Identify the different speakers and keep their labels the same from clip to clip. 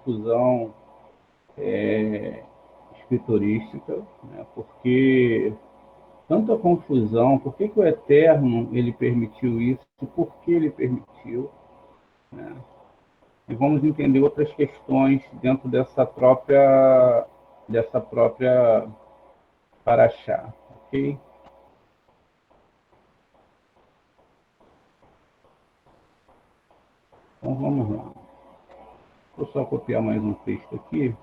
Speaker 1: confusão escriturística, né? Porque tanta confusão, por que, que o Eterno ele permitiu isso, por que ele permitiu, né? E vamos entender outras questões dentro dessa própria paraxá, ok? Então vamos lá. Vou só copiar mais um texto aqui,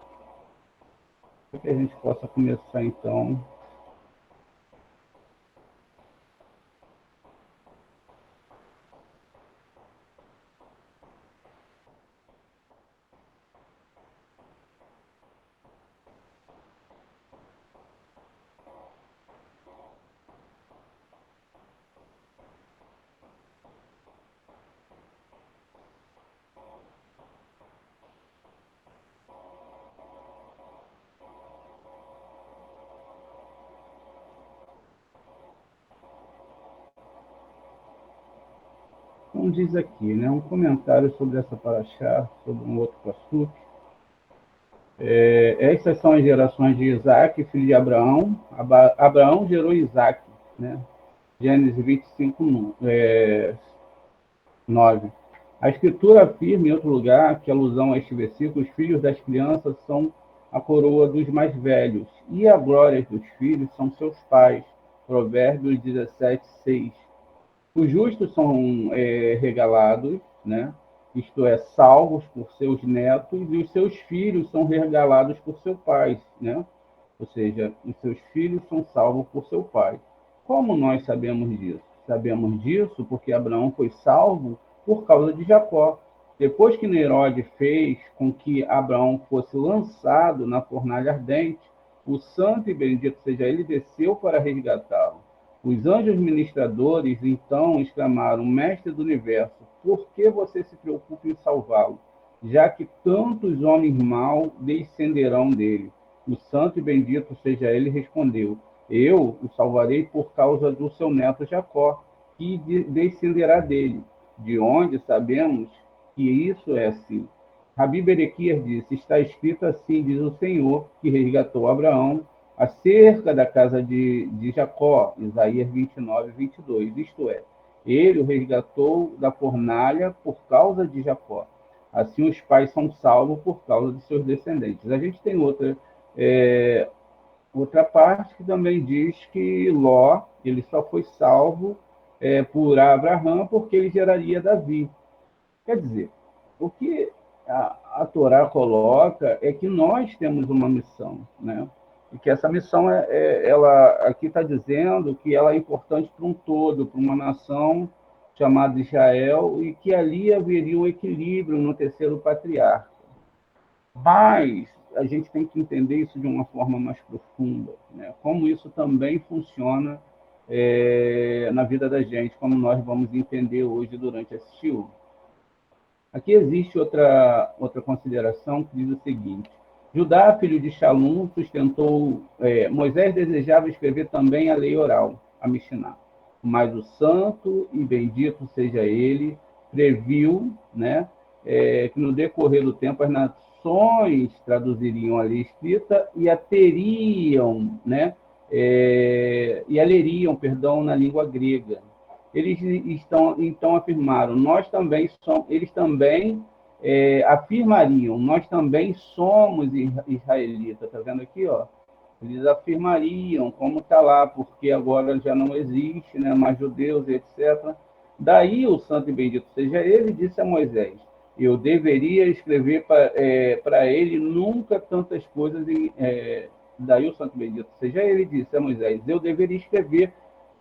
Speaker 1: para que a gente possa começar então. Como diz aqui, né, um comentário sobre essa paraxá, sobre um outro assunto. Essas são as gerações de Isaac, filho de Abraão. Abraão gerou Isaac, né? Gênesis 25, 9. A Escritura afirma em outro lugar, que alusão a este versículo, os filhos das crianças são a coroa dos mais velhos, e a glória dos filhos são seus pais. Provérbios 17, 6. Os justos são regalados, né? Isto é, salvos por seus netos, e os seus filhos são regalados por seus pais, né? Ou seja, os seus filhos são salvos por seu pai. Como nós sabemos disso? Sabemos disso porque Abraão foi salvo por causa de Jacó. Depois que Nerode fez com que Abraão fosse lançado na fornalha ardente, o santo e bendito seja ele desceu para resgatá-lo. Os anjos ministradores então exclamaram: Mestre do universo, por que você se preocupa em salvá-lo, já que tantos homens maus descenderão dele? O santo e bendito seja ele respondeu: Eu o salvarei por causa do seu neto Jacó, que descenderá dele. De onde sabemos que isso é assim? Rabi Berequias disse: Está escrito assim, diz o Senhor, que resgatou Abraão acerca da casa de Jacó, Isaías 29, 22. Isto é, ele o resgatou da fornalha por causa de Jacó. Assim os pais são salvos por causa de seus descendentes. A gente tem é, outra parte que também diz que Ló ele só foi salvo por Abraão porque ele geraria Davi. Quer dizer, o que a Torá coloca é que nós temos uma missão, né? E que essa missão, ela aqui está dizendo que ela é importante para um todo, para uma nação chamada Israel, e que ali haveria um equilíbrio no terceiro patriarca. Mas a gente tem que entender isso de uma forma mais profunda, né? Como isso também funciona na vida da gente, como nós vamos entender hoje durante esse estudo. Aqui existe outra consideração que diz o seguinte: Judá, filho de Shalom, sustentou. Moisés desejava escrever também a lei oral, a Mishnah. Mas o santo e bendito seja ele, previu, né, que no decorrer do tempo as nações traduziriam a lei escrita e a teriam, né, e a leriam, perdão, na língua grega. Eles estão então afirmaram, nós também somos, eles também afirmariam, nós também somos israelitas, tá vendo aqui, ó? Eles afirmariam, como está lá, porque agora já não existe, né, mais judeus, etc. Daí o santo e bendito seja ele, disse a Moisés, eu deveria escrever para ele nunca tantas coisas. Daí o santo e bendito seja ele, disse a Moisés, eu deveria escrever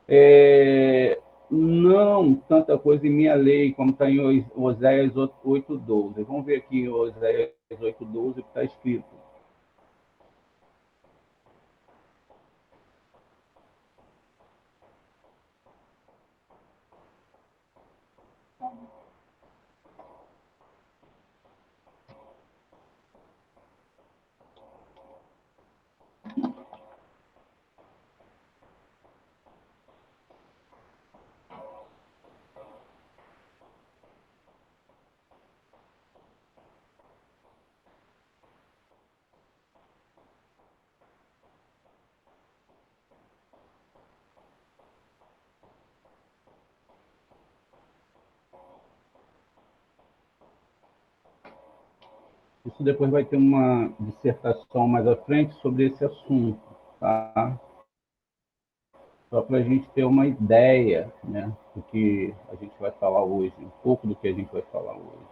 Speaker 1: é, não tanta coisa em minha lei, como está em Oséias 8:12. Vamos ver aqui em Oséias 8:12 o que está escrito. Isso depois vai ter uma dissertação mais à frente sobre esse assunto, tá? Só para a gente ter uma ideia, né, do que a gente vai falar hoje, um pouco do que a gente vai falar hoje.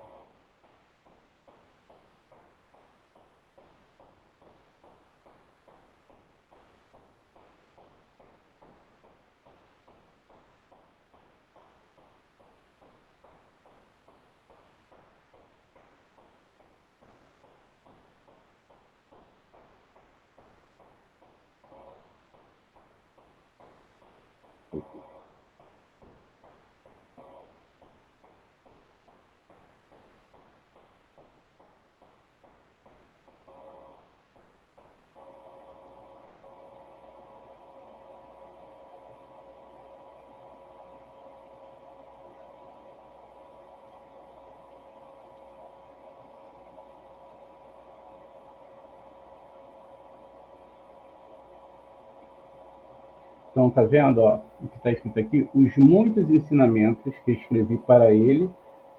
Speaker 1: Então, tá vendo, ó, o que está escrito aqui? Os muitos ensinamentos que escrevi para ele,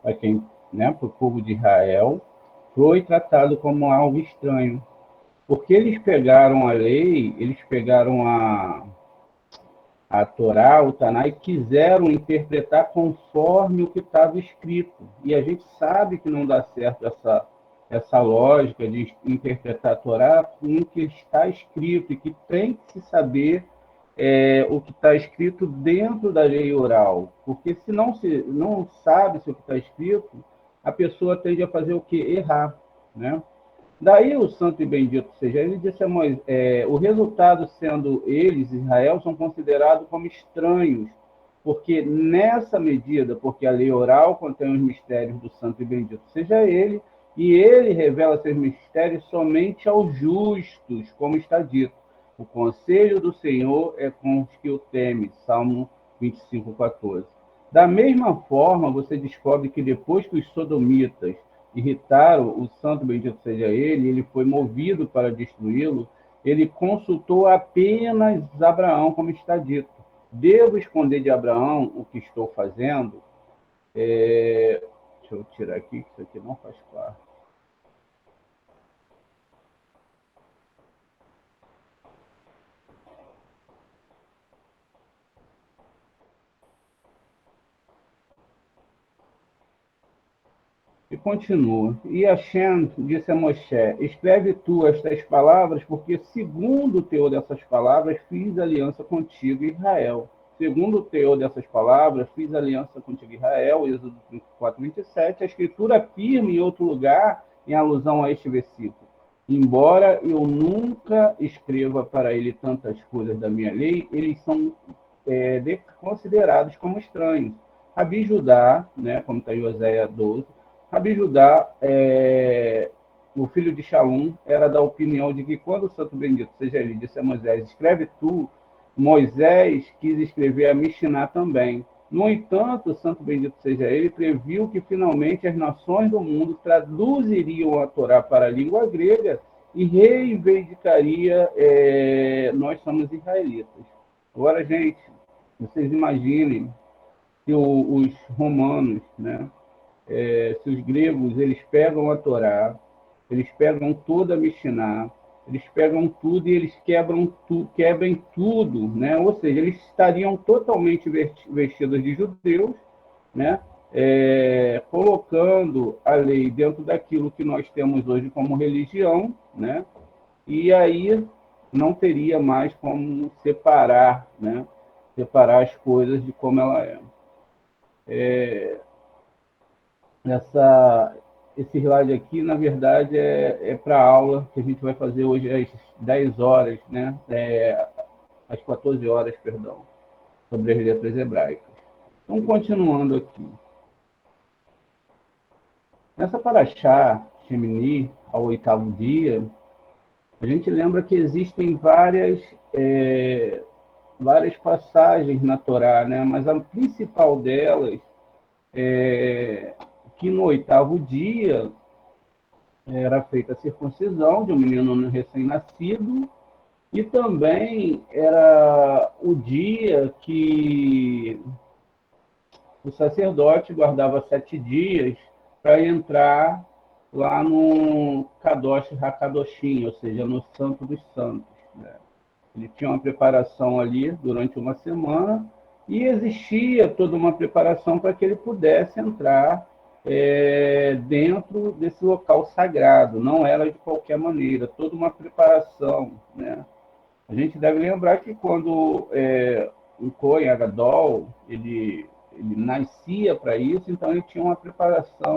Speaker 1: para quem, né, para o povo de Israel, foi tratado como algo estranho, porque eles pegaram a lei, eles pegaram a Torá, o Taná, e quiseram interpretar conforme o que estava escrito. E a gente sabe que não dá certo essa lógica de interpretar a Torá com o que está escrito, e que tem que se saber o que está escrito dentro da lei oral. Porque se não sabe se o que está escrito, a pessoa tende a fazer o que? Errar, né? Daí o santo e bendito seja ele, disse a Moisés, o resultado sendo eles, Israel, são considerados como estranhos, porque nessa medida, porque a lei oral contém os mistérios do santo e bendito seja ele, e ele revela seus mistérios somente aos justos, como está dito. O conselho do Senhor é com os que o temem. Salmo 25, 14. Da mesma forma, você descobre que depois que os sodomitas irritaram o santo bendito seja ele foi movido para destruí-lo, ele consultou apenas Abraão, como está dito. Devo esconder de Abraão o que estou fazendo? Deixa eu tirar aqui, que isso aqui não faz parte. E continua. E Hashem disse a Moshe: escreve tu estas palavras, porque segundo o teor dessas palavras fiz aliança contigo, Israel. Segundo o teor dessas palavras, fiz aliança contigo, Israel, Êxodo 34, 27. A escritura afirma em outro lugar, em alusão a este versículo: embora eu nunca escreva para ele tantas coisas da minha lei, eles são considerados como estranhos. Rabi Judá, né, como está em Oséias 12, Rabi Judá, o filho de Shalom, era da opinião de que quando o santo bendito seja ele disse a Moisés, escreve tu, Moisés quis escrever a Mishnah também. No entanto, o santo bendito seja ele, previu que finalmente as nações do mundo traduziriam a Torá para a língua grega e reivindicaria nós somos israelitas. Agora, gente, vocês imaginem que os romanos, né, se os gregos eles pegam a Torá, eles pegam toda a Mishnah, eles pegam tudo e eles quebrem tudo, né? Ou seja, eles estariam totalmente vestidos de judeus, né? Colocando a lei dentro daquilo que nós temos hoje como religião, né? E aí não teria mais como separar, né? Separar as coisas de como ela é. Essa, esse slide aqui, na verdade, para a aula que a gente vai fazer hoje às 10 horas, né? Às 14 horas, perdão, sobre as letras hebraicas. Então, continuando aqui. Nessa paraxá, Shemini, ao oitavo dia, a gente lembra que existem várias passagens na Torá, né? Mas a principal delas é que no oitavo dia era feita a circuncisão de um menino recém-nascido e também era o dia que o sacerdote guardava 7 dias para entrar lá no Kadosh HaKadoshim, ou seja, no Santo dos Santos, né? Ele tinha uma preparação ali durante uma semana e existia toda uma preparação para que ele pudesse entrar dentro desse local sagrado. Não era de qualquer maneira, toda uma preparação, né? A gente deve lembrar que quando o Kohen Gadol ele nascia para isso, então ele tinha uma preparação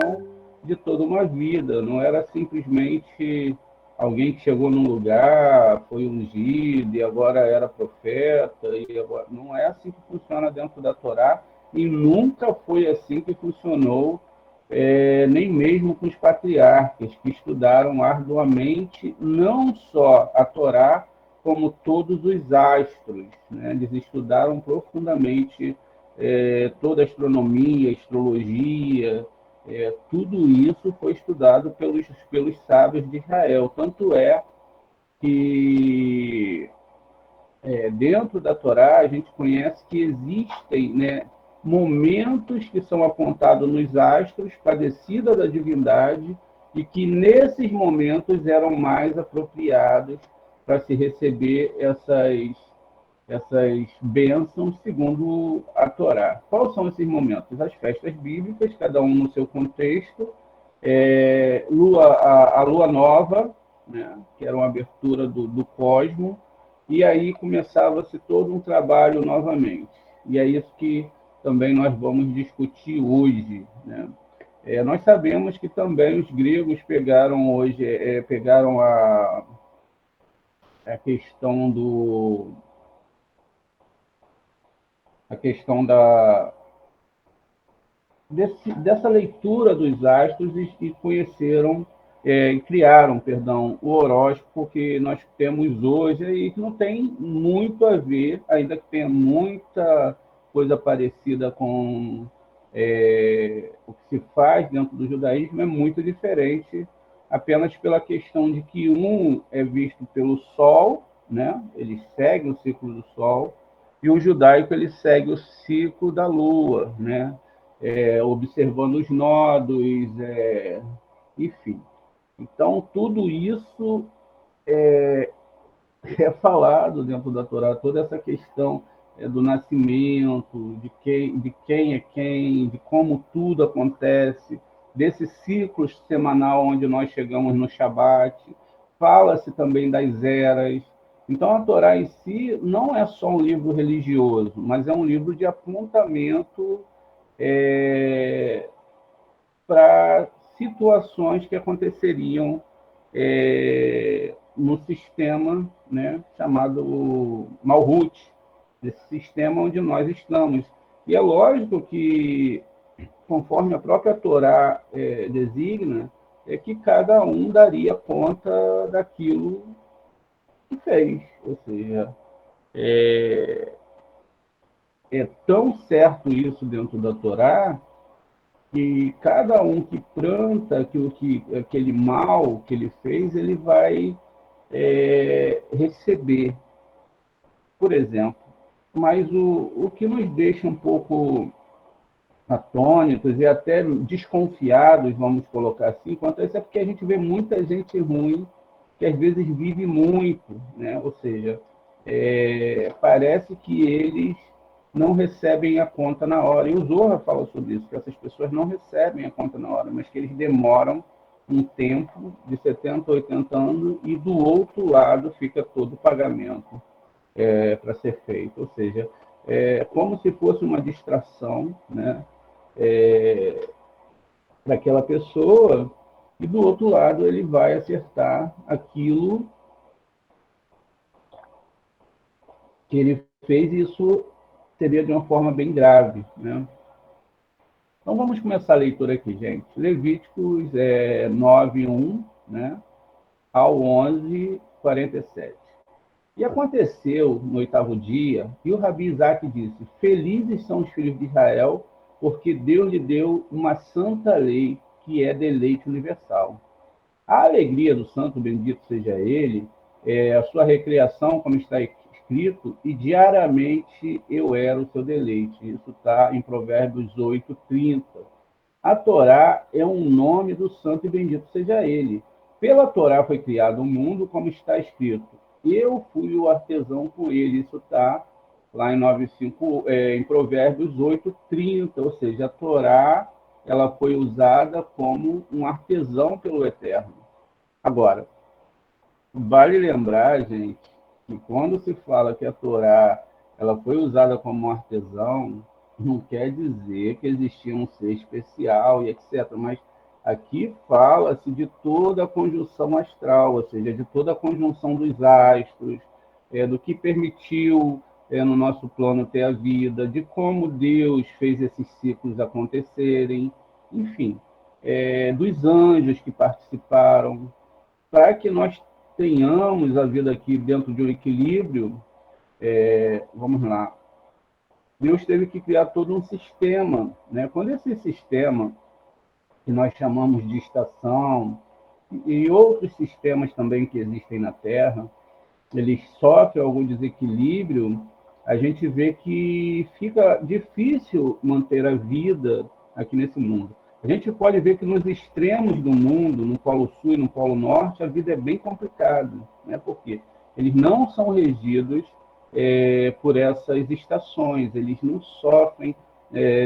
Speaker 1: de toda uma vida. Não era simplesmente alguém que chegou num lugar, foi ungido e agora era profeta. E agora... Não é assim que funciona dentro da Torá e nunca foi assim que funcionou, nem mesmo com os patriarcas, que estudaram arduamente não só a Torá, como todos os astros, né? Eles estudaram profundamente toda a astronomia, astrologia, tudo isso foi estudado pelos sábios de Israel. Tanto é que dentro da Torá a gente conhece que existem, né, momentos que são apontados nos astros para a descida da divindade e que nesses momentos eram mais apropriados para se receber essas bênçãos segundo a Torá. Quais são esses momentos? As festas bíblicas, cada um no seu contexto, a lua nova, né, que era uma abertura do cosmo, e aí começava-se todo um trabalho novamente. E é isso que também nós vamos discutir hoje, né? Nós sabemos que também os gregos pegaram a questão a questão dessa leitura dos astros e conheceram e criaram, perdão, o horóscopo que nós temos hoje e que não tem muito a ver, ainda que tenha muita coisa parecida com o que se faz dentro do judaísmo, é muito diferente apenas pela questão de que um é visto pelo Sol, né? Ele segue o ciclo do Sol, e o judaico ele segue o ciclo da Lua, né? Observando os nodos, enfim. Então, tudo isso é falado dentro da Torá, toda essa questão do nascimento, de quem é quem, de como tudo acontece, desse ciclo semanal onde nós chegamos no Shabat, fala-se também das eras. Então, a Torá em si não é só um livro religioso, mas é um livro de apontamento para situações que aconteceriam no sistema, né, chamado Malhut, esse sistema onde nós estamos. E é lógico que, conforme a própria Torá designa, é que cada um daria conta daquilo que fez. Ou seja, é tão certo isso dentro da Torá que cada um que planta aquele mal que ele fez, ele vai receber, por exemplo. Mas o que nos deixa um pouco atônitos e até desconfiados, vamos colocar assim, quanto a isso, é porque a gente vê muita gente ruim que às vezes vive muito, né? Ou seja, parece que eles não recebem a conta na hora. E o Zorra fala sobre isso, que essas pessoas não recebem a conta na hora, mas que eles demoram um tempo de 70, 80 anos e do outro lado fica todo o pagamento para ser feito. Ou seja, como se fosse uma distração, né, para aquela pessoa, e do outro lado ele vai acertar aquilo que ele fez, e isso seria de uma forma bem grave, né? Então vamos começar a leitura aqui, gente. Levíticos 9:1, né, ao 11:47. E aconteceu no 8º dia, e o Rabi Isaac disse: Felizes são os filhos de Israel, porque Deus lhe deu uma santa lei, que é deleite universal. A alegria do santo, bendito seja ele, é a sua recreação, como está escrito, e diariamente eu era o seu deleite. Isso está em Provérbios 8:30. A Torá é um nome do santo e bendito seja ele. Pela Torá foi criado o mundo, como está escrito. Eu fui o artesão com ele. Isso está lá em 95, em Provérbios 8:30. Ou seja, a Torá ela foi usada como um artesão pelo Eterno. Agora, vale lembrar, gente, que quando se fala que a Torá ela foi usada como um artesão, não quer dizer que existia um ser especial e etc. Mas aqui fala-se de toda a conjunção astral, ou seja, de toda a conjunção dos astros, do que permitiu no nosso plano ter a vida, de como Deus fez esses ciclos acontecerem, enfim, dos anjos que participaram, para que nós tenhamos a vida aqui dentro de um equilíbrio. Vamos lá. Deus teve que criar todo um sistema, né? Quando esse sistema, que nós chamamos de estação, e outros sistemas também que existem na Terra, eles sofrem algum desequilíbrio, a gente vê que fica difícil manter a vida aqui nesse mundo. A gente pode ver que nos extremos do mundo, no Polo Sul e no Polo Norte, a vida é bem complicada, né? Porque eles não são regidos por essas estações, eles não sofrem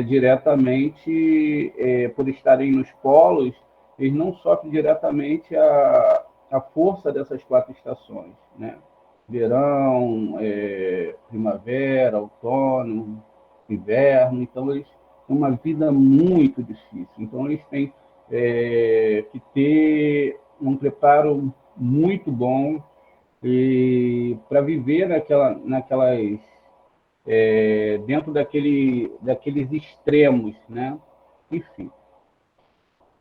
Speaker 1: diretamente por estarem nos polos, eles não sofrem diretamente a força dessas quatro estações, né? Verão, primavera, outono, inverno. Então, eles têm uma vida muito difícil. Então, eles têm que ter um preparo muito bom para viver dentro daqueles extremos, né? Enfim.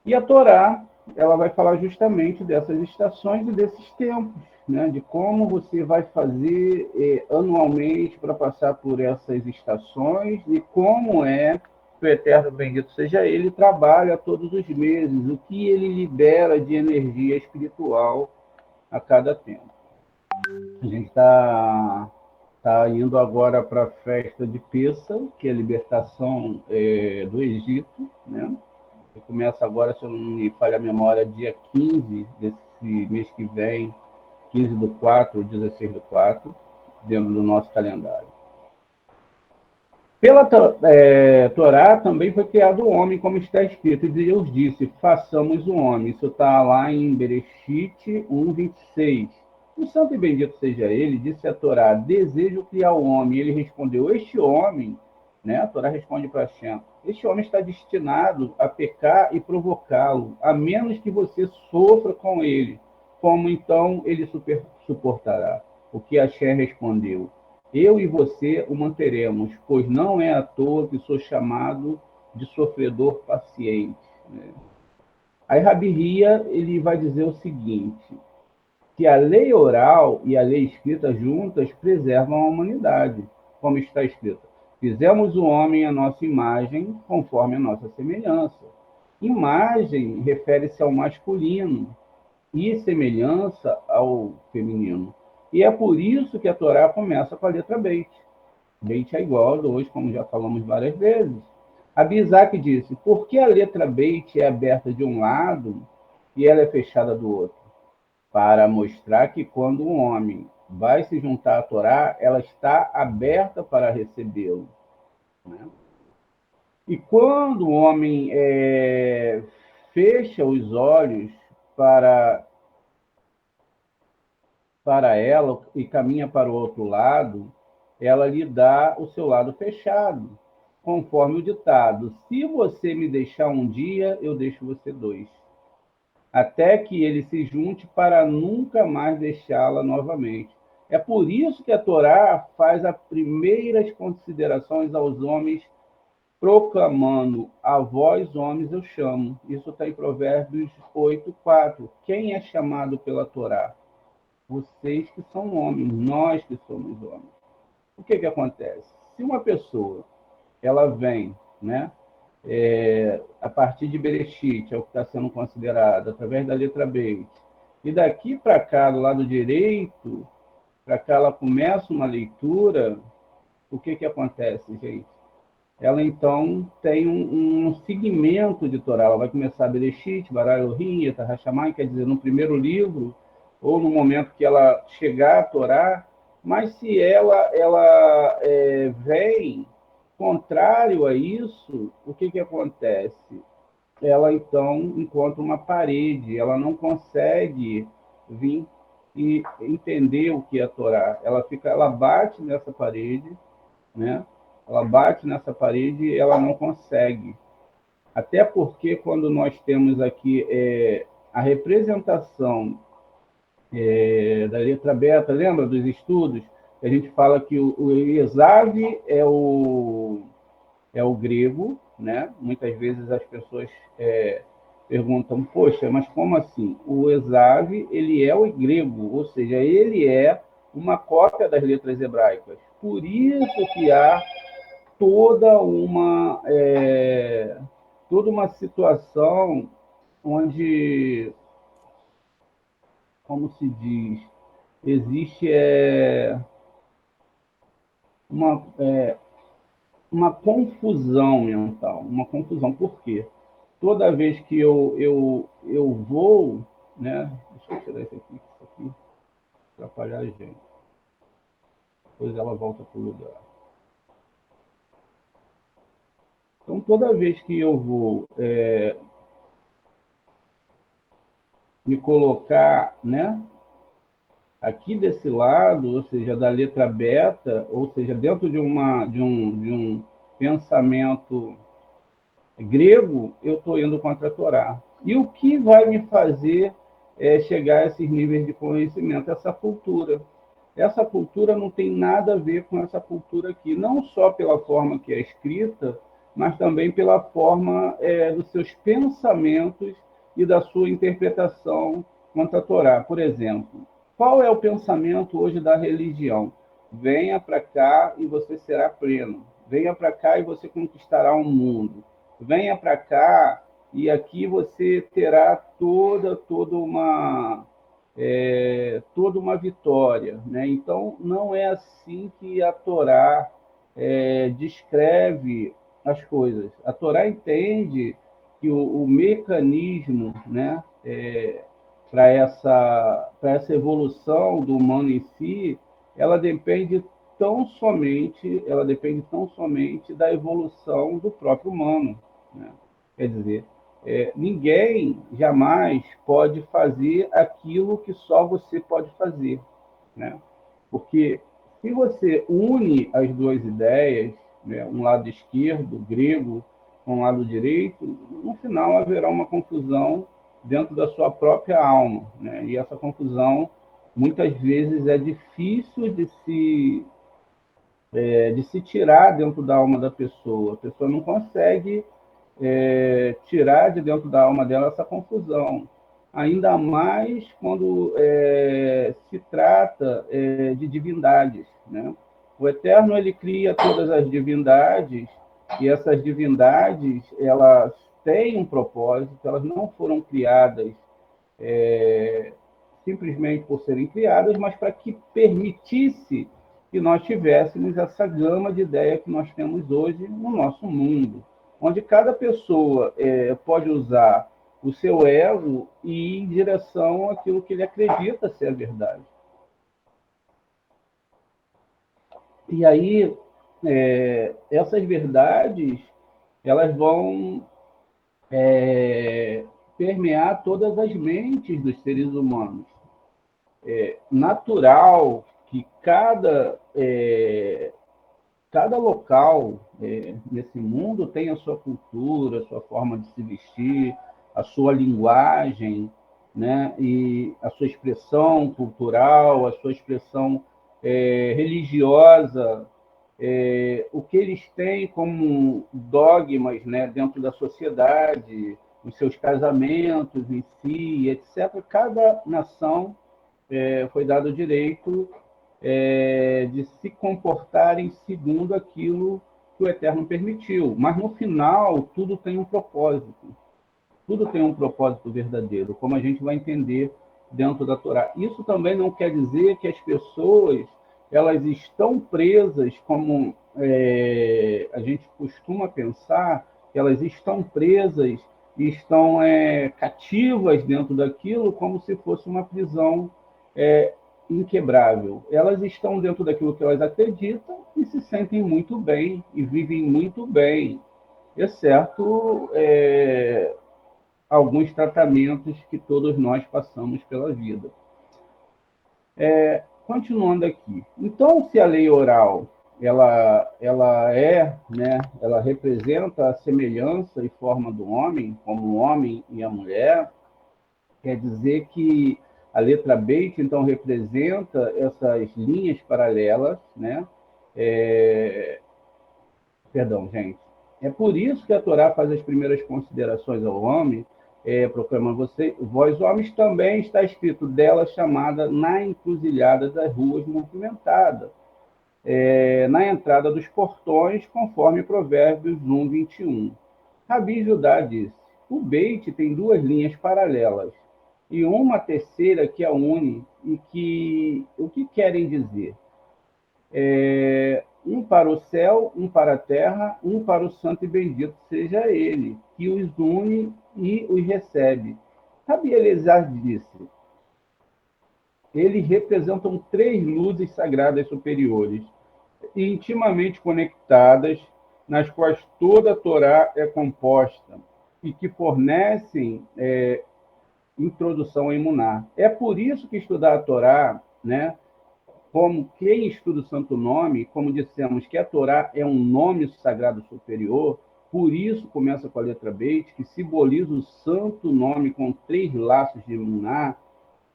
Speaker 1: E a Torá, ela vai falar justamente dessas estações e desses tempos, né? De como você vai fazer anualmente para passar por essas estações e como o Eterno bendito seja ele, trabalha todos os meses, o que ele libera de energia espiritual a cada tempo. A gente está indo agora para a festa de Pêssar, que é a libertação do Egito, né? Que começa agora, se eu não me falha a memória, dia 15 desse mês que vem, 15/4, 16/4, dentro do nosso calendário. Pela Torá também foi criado o homem, como está escrito, e Deus disse, façamos o homem. Isso está lá em Bereshit 1:26. O santo e bendito seja ele, disse a Torá, desejo criar o homem. E ele respondeu, este homem, né? A Torá responde para Hashem, este homem está destinado a pecar e provocá-lo, a menos que você sofra com ele. Como então ele suportará? O que Hashem respondeu, eu e você o manteremos, pois não é à toa que sou chamado de sofredor paciente. Aí Rabi Hia, ele vai dizer o seguinte, que a lei oral e a lei escrita juntas preservam a humanidade, como está escrito. Fizemos o homem à nossa imagem, conforme a nossa semelhança. Imagem refere-se ao masculino e semelhança ao feminino. E é por isso que a Torá começa com a letra Beit. Beit é igual a 2, como já falamos várias vezes. Abisaq disse, por que a letra Beit é aberta de um lado e ela é fechada do outro? Para mostrar que quando um homem vai se juntar à Torá, ela está aberta para recebê-lo, né? E quando o homem fecha os olhos para ela e caminha para o outro lado, ela lhe dá o seu lado fechado, conforme o ditado, se você me deixar um dia, eu deixo você 2. Até que ele se junte para nunca mais deixá-la novamente. É por isso que a Torá faz as primeiras considerações aos homens, proclamando, a vós, homens, eu chamo. Isso está em Provérbios 8:4. Quem é chamado pela Torá? Vocês que são homens, nós que somos homens. O que acontece? Se uma pessoa ela vem, né, a partir de Bereshit, é o que está sendo considerado, através da letra Beit, e daqui para cá, do lado direito, para cá ela começa uma leitura, o que acontece, gente? ela então tem um segmento de Torá. Ela vai começar Bereshit, Bara Elohim, Etah Shammai, quer dizer, no primeiro livro, ou no momento que ela chegar a Torá, mas se ela vem contrário a isso, o que acontece? Ela então encontra uma parede, ela não consegue vir e entender o que é a Torá. Ela bate nessa parede, né? Ela bate nessa parede e ela não consegue. Até porque quando nós temos aqui a representação da letra beta, lembra dos estudos? A gente fala que o Esav é o grego, né? Muitas vezes as pessoas perguntam, poxa, mas como assim? O Esav, ele é o grego, ou seja, ele é uma cópia das letras hebraicas. Por isso que há toda toda uma situação onde, como se diz, existe uma, uma confusão mental, uma confusão. Por quê? Toda vez que eu vou, né? Deixa eu tirar isso aqui atrapalhar a gente. Depois ela volta para o lugar. Então, toda vez que eu vou me colocar, né, aqui desse lado, ou seja, da letra beta, ou seja, dentro de um pensamento grego, eu estou indo contra a Torá. E o que vai me fazer chegar a esses níveis de conhecimento? Essa cultura. Essa cultura não tem nada a ver com essa cultura aqui, não só pela forma que é escrita, mas também pela forma dos seus pensamentos e da sua interpretação quanto à Torá. Por exemplo, qual é o pensamento hoje da religião? Venha para cá e você será pleno. Venha para cá e você conquistará o mundo. Venha para cá e aqui você terá toda uma vitória, né? Então não é assim que a Torá descreve as coisas. A Torá entende que o mecanismo, né, para essa evolução do humano em si, ela depende tão somente da evolução do próprio humano, né? Quer dizer, ninguém jamais pode fazer aquilo que só você pode fazer, né? Porque se você une as duas ideias, né, um lado esquerdo, grego, com um lado direito, no final haverá uma confusão dentro da sua própria alma, né? E essa confusão muitas vezes é difícil de se tirar dentro da alma da pessoa. A pessoa não consegue tirar de dentro da alma dela essa confusão. Ainda mais quando se trata de divindades, né? O Eterno ele cria todas as divindades e essas divindades elas têm um propósito, elas não foram criadas simplesmente por serem criadas, mas para que permitisse que nós tivéssemos essa gama de ideia que nós temos hoje no nosso mundo, onde cada pessoa pode usar o seu ego e ir em direção àquilo que ele acredita ser a verdade. E aí, essas verdades, elas vão permear todas as mentes dos seres humanos. Natural que cada local nesse mundo tem a sua cultura, a sua forma de se vestir, a sua linguagem, né? E a sua expressão cultural, a sua expressão religiosa, o que eles têm como dogmas, né, dentro da sociedade, os seus casamentos em si, etc. Cada nação foi dado o direito de se comportarem segundo aquilo que o Eterno permitiu. Mas no final, tudo tem um propósito. Tudo tem um propósito verdadeiro, como a gente vai entender dentro da Torá. Isso também não quer dizer que as pessoas elas estão presas como a gente costuma pensar que elas estão presas e estão cativas dentro daquilo como se fosse uma prisão é, inquebrável. Elas estão dentro daquilo que elas acreditam e se sentem muito bem e vivem muito bem, exceto alguns tratamentos que todos nós passamos pela vida. Continuando aqui. Então, se a lei oral ela representa a semelhança e forma do homem, como o homem e a mulher, quer dizer que a letra Beit, então, representa essas linhas paralelas, né? Perdão, gente. É por isso que a Torá faz as primeiras considerações ao homem, proclamando vós homens também está escrito dela chamada na encruzilhada das ruas movimentadas, na entrada dos portões, conforme Provérbios 1, 21. Rabi Judá disse, o Beit tem duas linhas paralelas, e uma terceira que a une, e que o que querem dizer? Um para o céu, um para a terra, um para o santo e bendito seja ele, que os une e os recebe. Rabi Eliezer disse, eles representam três luzes sagradas superiores, intimamente conectadas, nas quais toda a Torá é composta e que fornecem introdução a Emuná. É por isso que estudar a Torá, né, como quem estuda o Santo Nome, como dissemos que a Torá é um nome sagrado superior, por isso começa com a letra Beit, que simboliza o Santo Nome com três laços de Emuná.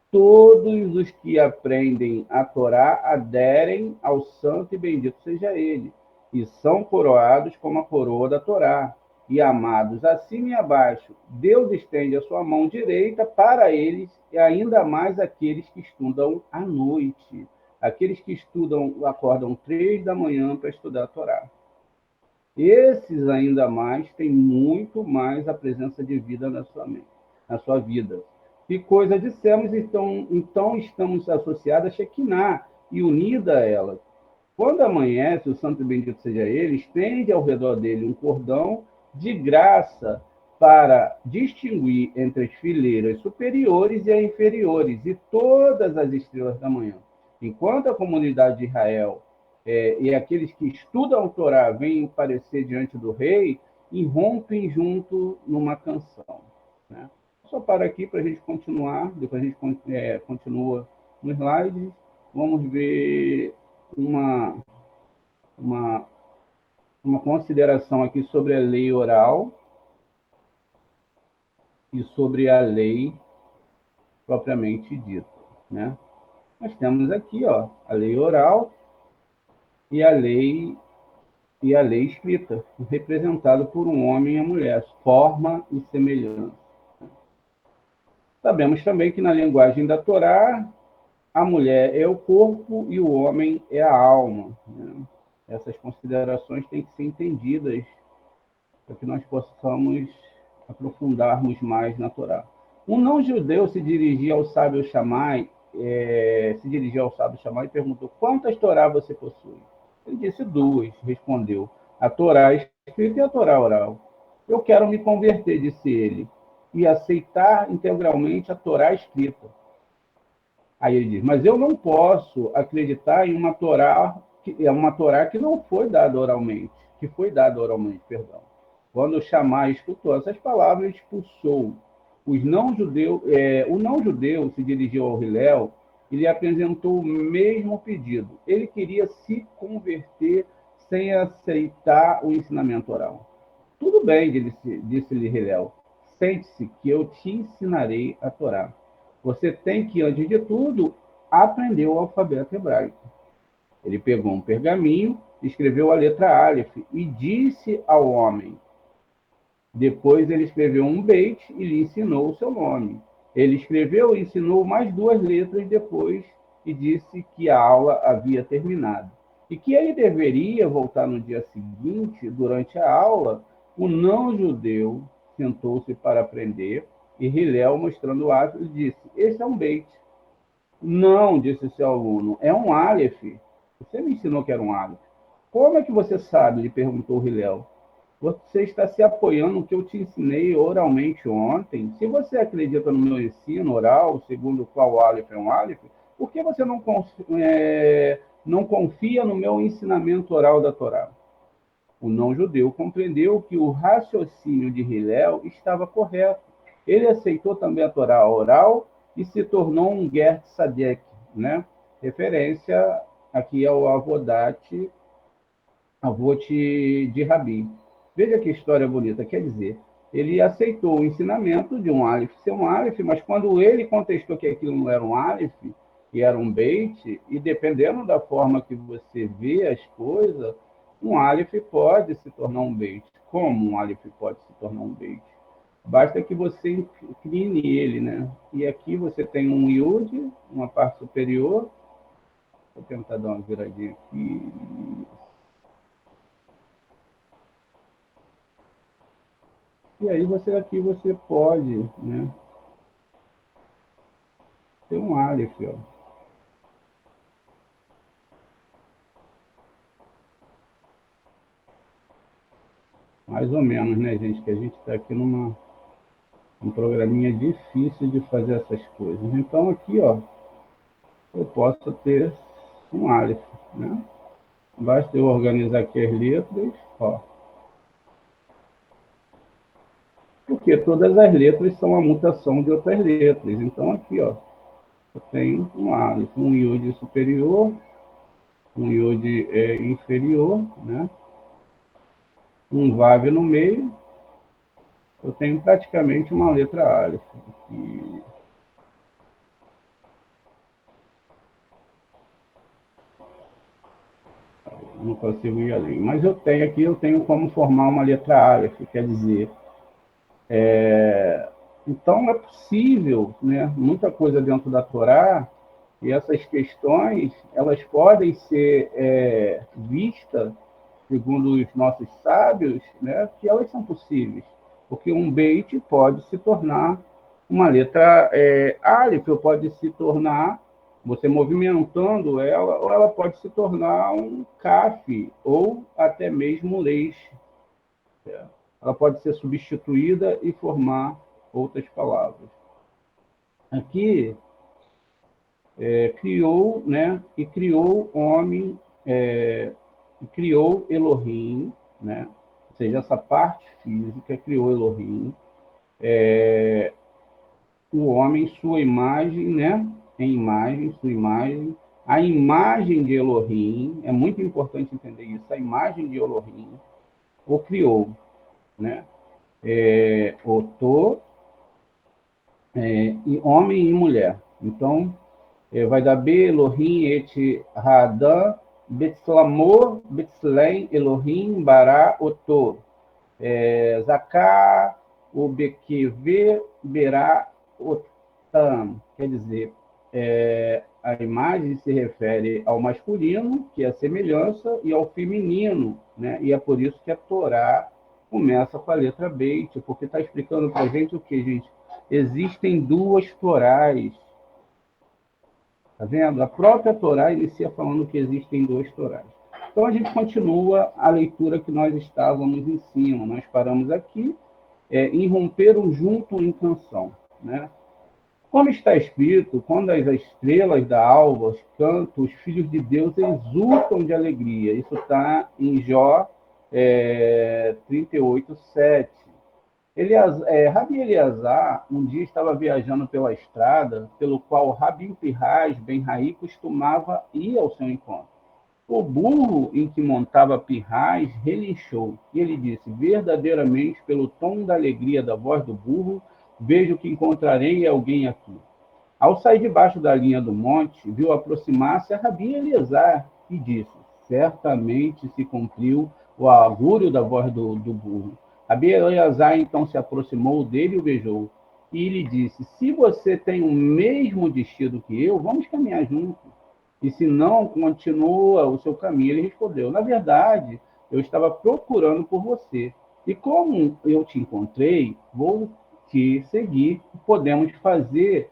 Speaker 1: Todos os que aprendem a Torá aderem ao santo e bendito seja ele, e são coroados como a coroa da Torá, e amados acima e abaixo. Deus estende a sua mão direita para eles, e ainda mais aqueles que estudam à noite. Aqueles que estudam, acordam 3 da manhã para estudar a Torá. Esses ainda mais têm muito mais a presença de vida na sua mente, na sua vida. Que coisa dissemos, então estamos associados a Shekinah e unida a ela. Quando amanhece, o santo e bendito seja ele, estende ao redor dele um cordão de graça para distinguir entre as fileiras superiores e as inferiores e todas as estrelas da manhã. Enquanto a comunidade de Israel e aqueles que estudam a Torá vêm aparecer diante do rei, irrompem junto numa canção. Né? Só para aqui para a gente continuar, depois a gente continua no slide. Vamos ver uma, uma consideração aqui sobre a lei oral e sobre a lei propriamente dita. Né? Nós temos aqui a lei oral e a lei escrita, representado por um homem e a mulher, forma e semelhança. Sabemos também que na linguagem da Torá, a mulher é o corpo e o homem é a alma. Né? Essas considerações têm que ser entendidas para que nós possamos aprofundarmos mais na Torá. Um não-judeu se dirigia ao sábio Shammai, e perguntou: quantas Torá você possui? Ele disse: duas. Respondeu: a Torá escrita e a Torá oral. Eu quero me converter, disse ele, e aceitar integralmente a Torá escrita. Aí ele diz: mas eu não posso acreditar em uma Torá que não foi dada oralmente, perdão. Quando o Shammai escutou essas palavras, ele expulsou o não-judeu se dirigiu ao Hillel e lhe apresentou o mesmo pedido. Ele queria se converter sem aceitar o ensinamento oral. Tudo bem, disse-lhe Hillel. Sente-se que eu te ensinarei a Torá. Você tem que, antes de tudo, aprender o alfabeto hebraico. Ele pegou um pergaminho, escreveu a letra Aleph e disse ao homem. Depois ele escreveu um beit e lhe ensinou o seu nome. Ele escreveu e ensinou mais duas letras depois e disse que a aula havia terminado. E que ele deveria voltar no dia seguinte, durante a aula. O não-judeu sentou-se para aprender e Hillel, mostrando o ato, disse: esse é um beit. Não, disse seu aluno, é um Aleph. Você me ensinou que era um Aleph. Como é que você sabe? Lhe perguntou Hilel. Você está se apoiando no que eu te ensinei oralmente ontem? Se você acredita no meu ensino oral, segundo o qual o Aleph é um Aleph, por que você não confia no meu ensinamento oral da Torá? O não-judeu compreendeu que o raciocínio de Hillel estava correto. Ele aceitou também a Torá oral e se tornou um Ger Tzadek, né? Referência aqui ao Avote de Rabi. Veja que história bonita, quer dizer, ele aceitou o ensinamento de um Aleph ser um Aleph, mas quando ele contestou que aquilo não era um Aleph, que era um Beit, e dependendo da forma que você vê as coisas, um Aleph pode se tornar um Beit. Como um Aleph pode se tornar um Beit? Basta que você incline ele, né? E aqui você tem um Yud, uma parte superior. Vou tentar dar uma viradinha aqui. E aí você pode, né, ter um Aleph, ó. Mais ou menos, né, gente? Que a gente está aqui um programinha difícil de fazer essas coisas. Então aqui, ó, eu posso ter um Aleph, né? Basta eu organizar aqui as letras, ó. Porque todas as letras são a mutação de outras letras. Então aqui, ó, eu tenho um Aleph, um Yud superior, um Yud inferior, né? Um Vav no meio. Eu tenho praticamente uma letra Aleph. E não consigo ir além. Mas eu tenho como formar uma letra Aleph, quer dizer, então é possível, né, muita coisa dentro da Torá, e essas questões, elas podem ser vistas, segundo os nossos sábios, né, que elas são possíveis. Porque um Beit pode se tornar uma letra Aleph, ou pode se tornar, você movimentando ela, ou ela pode se tornar um Kaf, ou até mesmo um Leis. Ela pode ser substituída e formar outras palavras. Aqui, criou, né, e criou homem, criou Elohim, né, ou seja, essa parte física criou Elohim, o homem, sua imagem, né, em imagem, sua imagem, a imagem de Elohim, é muito importante entender isso, a imagem de Elohim o criou, né, Otô, e homem e mulher. Então, vai dar B, Elohim, Et, Hadam, Betzlamor, Betzlem, Elohim, Bará, Otô. Zaká, o Bequeve, Berá, Otam. Quer dizer, a imagem se refere ao masculino, que é a semelhança, e ao feminino, né? E é por isso que a Torá começa com a letra Beit, porque está explicando para a gente o que, gente? Existem duas Torás. Tá vendo? A própria Torá inicia falando que existem duas Torás. Então a gente continua a leitura que nós estávamos em cima. Nós paramos aqui em romper o junto em canção, né? Como está escrito, quando as estrelas da alva cantam, os filhos de Deus exultam de alegria. Isso está em Jó 38, 7. Rabi Eleazar, um dia estava viajando pela estrada, pelo qual Rabi Pirraz Ben Raí costumava ir ao seu encontro. O burro em que montava Pirraz relinchou, e ele disse, verdadeiramente, pelo tom da alegria da voz do burro, vejo que encontrarei alguém aqui. Ao sair debaixo da linha do monte, viu aproximar-se a Rabi Eleazar e disse, certamente se cumpriu o augúrio da voz do burro. Rabi Eleazar então se aproximou dele e o beijou. E lhe disse, se você tem o mesmo destino que eu, vamos caminhar juntos. E se não, continua o seu caminho. Ele respondeu, na verdade, eu estava procurando por você. E como eu te encontrei, vou te seguir. Podemos fazer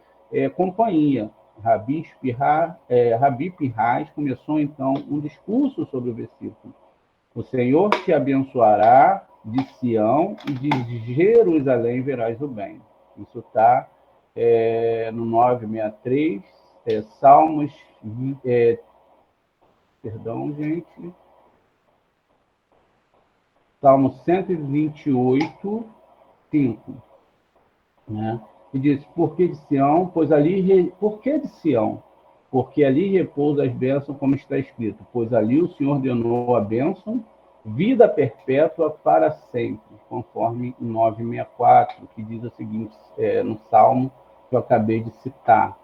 Speaker 1: companhia. Rabi Pirraz começou então um discurso sobre o versículo. O Senhor te abençoará de Sião e de Jerusalém verás o bem. Isso está no 963, Salmos, perdão, gente, Salmo 128, 5, né? E diz, por que de Sião? Por que de Sião? Porque ali repousa as bênçãos, como está escrito. Pois ali o Senhor ordenou a bênção, vida perpétua para sempre, conforme 964, que diz o seguinte, no Salmo que eu acabei de citar.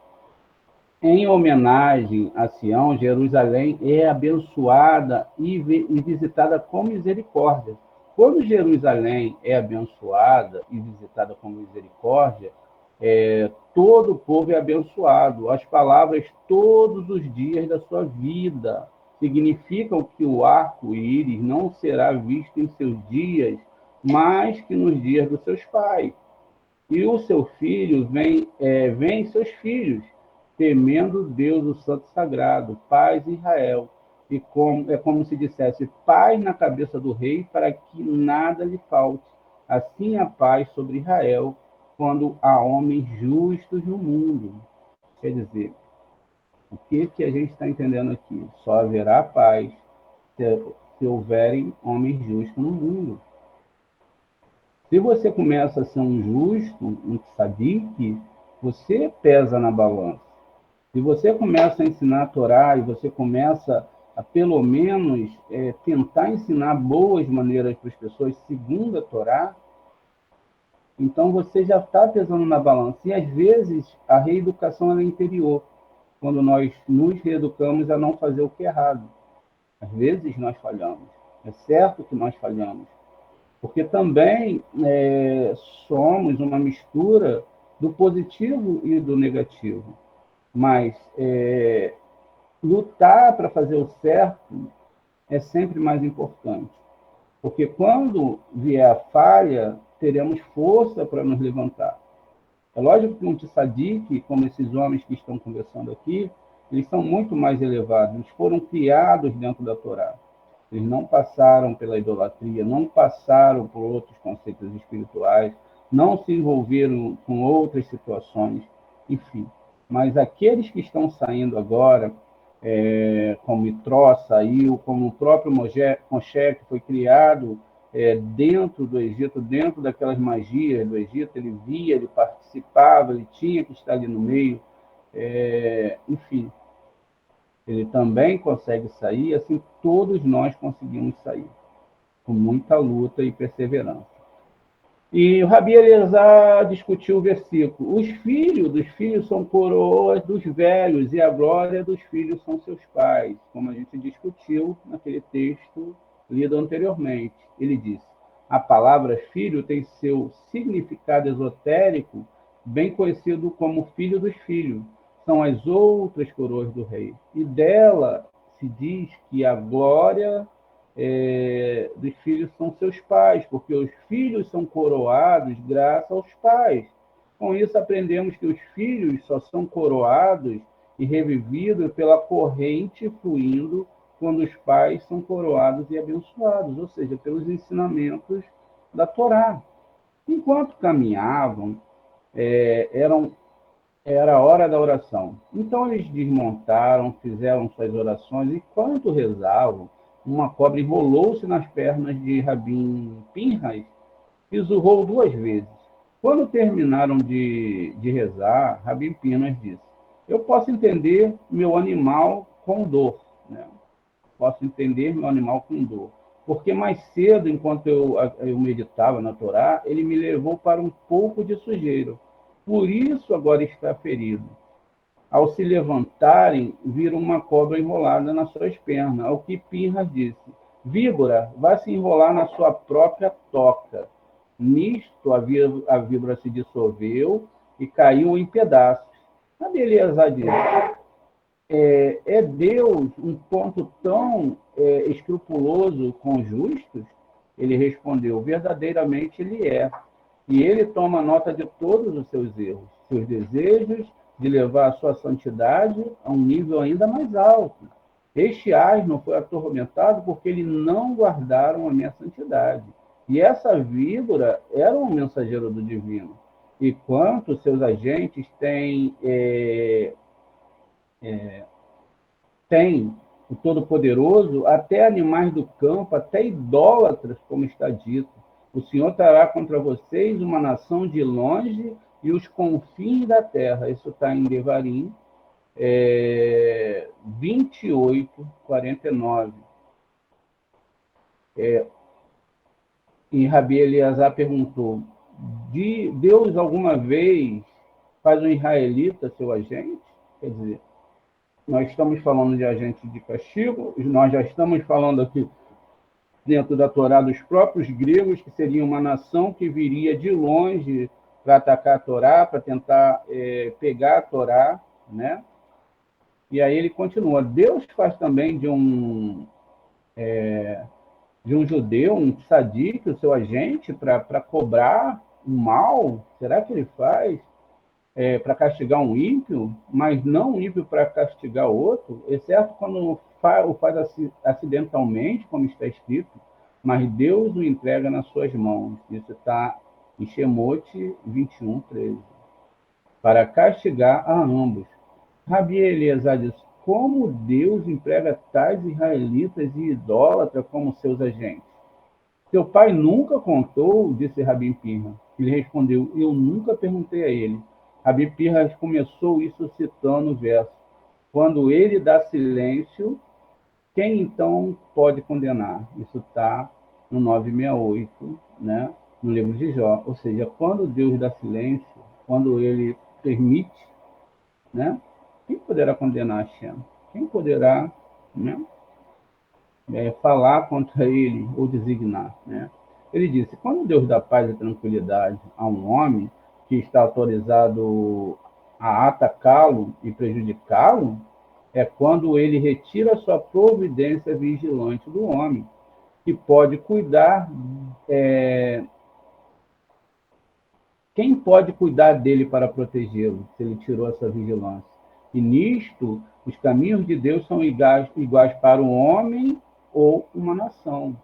Speaker 1: Em homenagem a Sião, Jerusalém é abençoada e visitada com misericórdia. Quando Jerusalém é abençoada e visitada com misericórdia, todo o povo é abençoado. As palavras todos os dias da sua vida significam que o arco-íris não será visto em seus dias, mas que nos dias dos seus pais. E o seu filho vem seus filhos, temendo Deus, o Santo Sagrado, paz Israel. E é como se dissesse, paz na cabeça do rei, para que nada lhe falte. Assim a paz sobre Israel, quando há homens justos no mundo. Quer dizer, o que a gente está entendendo aqui? Só haverá paz se houverem homens justos no mundo. Se você começa a ser um justo, um tzadik, você pesa na balança. Se você começa a ensinar a Torá e você começa a, pelo menos, tentar ensinar boas maneiras para as pessoas segundo a Torá, então você já está pesando na balança. E, às vezes, a reeducação é interior, quando nós nos reeducamos a não fazer o que é errado. Às vezes nós falhamos. É certo que nós falhamos. Porque também somos uma mistura do positivo e do negativo. Mas lutar para fazer o certo é sempre mais importante. Porque quando vier a falha, teremos força para nos levantar. É lógico que um tzadik, como esses homens que estão conversando aqui, eles são muito mais elevados, eles foram criados dentro da Torá. Eles não passaram pela idolatria, não passaram por outros conceitos espirituais, não se envolveram com outras situações, enfim. Mas aqueles que estão saindo agora, como Itró saiu, como o próprio Moshe, que foi criado dentro do Egito, dentro daquelas magias do Egito, ele via, ele participava, ele tinha que estar ali no meio, enfim. Ele também consegue sair, assim todos nós conseguimos sair, com muita luta e perseverança. E o Rabi Eliezer discutiu o versículo. Os filhos dos filhos são coroas dos velhos, e a glória dos filhos são seus pais, como a gente discutiu naquele texto lido anteriormente. Ele disse, a palavra filho tem seu significado esotérico, bem conhecido como filho dos filhos. São as outras coroas do rei. E dela se diz que a glória dos filhos são seus pais, porque os filhos são coroados graças aos pais. Com isso, aprendemos que os filhos só são coroados e revividos pela corrente fluindo quando os pais são coroados e abençoados, ou seja, pelos ensinamentos da Torá. Enquanto caminhavam, era a hora da oração. Então eles desmontaram, fizeram suas orações, e enquanto rezavam, uma cobra enrolou-se nas pernas de Rabim Pinhas e zurrou 2 vezes. Quando terminaram de rezar, Rabim Pinhas disse, eu posso entender meu animal com dor, né? Posso entender meu animal com dor. Porque mais cedo, enquanto eu meditava na Torá, ele me levou para um pouco de sujeira. Por isso agora está ferido. Ao se levantarem, viram uma cobra enrolada nas suas pernas. Ao que Pinhas disse, víbora, vai se enrolar na sua própria toca. Nisto, a víbora se dissolveu e caiu em pedaços. A beleza disse, é Deus um ponto tão escrupuloso com os justos? Ele respondeu, verdadeiramente ele é. E ele toma nota de todos os seus erros, seus desejos de levar a sua santidade a um nível ainda mais alto. Este asno foi atormentado porque eles não guardaram a minha santidade. E essa víbora era um mensageiro do divino. E quanto seus agentes têm o Todo-Poderoso, até animais do campo, até idólatras, como está dito. O Senhor trará contra vocês uma nação de longe e os confins da terra. Isso está em Devarim 28, 49. E Rabi Eleazar perguntou, Deus alguma vez faz um israelita seu agente? Quer dizer, nós estamos falando de agente de castigo, nós já estamos falando aqui dentro da Torá dos próprios gregos, que seria uma nação que viria de longe para atacar a Torá, para tentar pegar a Torá, né? E aí ele continua, Deus faz também de um judeu, um tzadik, o seu agente, para cobrar o mal? Será que ele faz para castigar um ímpio, mas não um ímpio para castigar outro, exceto quando o faz acidentalmente, como está escrito, mas Deus o entrega nas suas mãos. Isso está em Shemote 21, 13. Para castigar a ambos. Rabi Eleazar diz, como Deus emprega tais israelitas e idólatras como seus agentes? Seu pai nunca contou, disse Rabi Pirra. Ele respondeu, eu nunca perguntei a ele. Rabi Pirra começou isso citando o verso. Quando ele dá silêncio, quem então pode condenar? Isso está no 968, né? No livro de Jó. Ou seja, quando Deus dá silêncio, quando ele permite, né? Quem poderá condenar Hashem? Quem poderá, né, falar contra ele ou designar, né? Ele disse, quando Deus dá paz e tranquilidade a um homem que está autorizado a atacá-lo e prejudicá-lo, é quando ele retira a sua providência vigilante do homem, que pode cuidar, quem pode cuidar dele para protegê-lo, se ele tirou essa vigilância? E nisto, os caminhos de Deus são iguais para um homem ou uma nação.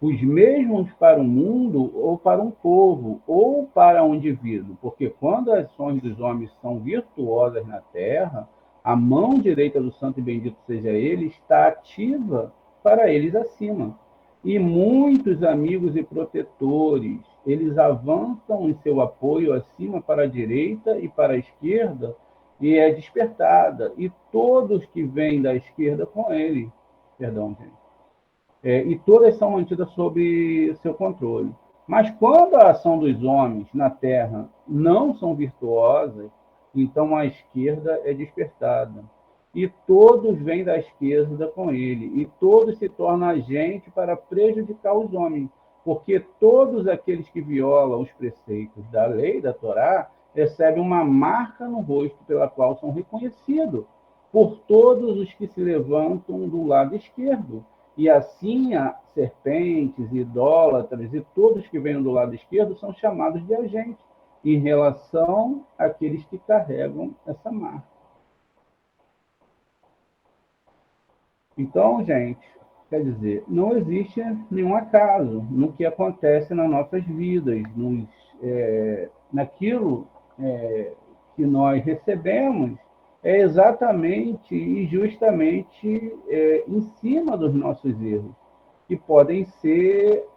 Speaker 1: Os mesmos para o mundo ou para um povo, ou para um indivíduo. Porque quando as ações dos homens são virtuosas na terra, a mão direita do santo e bendito seja ele, está ativa para eles acima. E muitos amigos e protetores, eles avançam em seu apoio acima para a direita e para a esquerda, e é despertada. E todos que vêm da esquerda com ele, perdão, gente, e todas são mantidas sob seu controle. Mas quando a ação dos homens na terra não são virtuosas, então a esquerda é despertada. E todos vêm da esquerda com ele, e todos se tornam agentes para prejudicar os homens, porque todos aqueles que violam os preceitos da lei, da Torá, recebem uma marca no rosto pela qual são reconhecidos por todos os que se levantam do lado esquerdo. E assim, serpentes, idólatras e todos que vêm do lado esquerdo são chamados de agentes em relação àqueles que carregam essa marca. Então, gente, quer dizer, não existe nenhum acaso no que acontece nas nossas vidas, naquilo que nós recebemos, é exatamente e justamente em cima dos nossos erros, que podem ser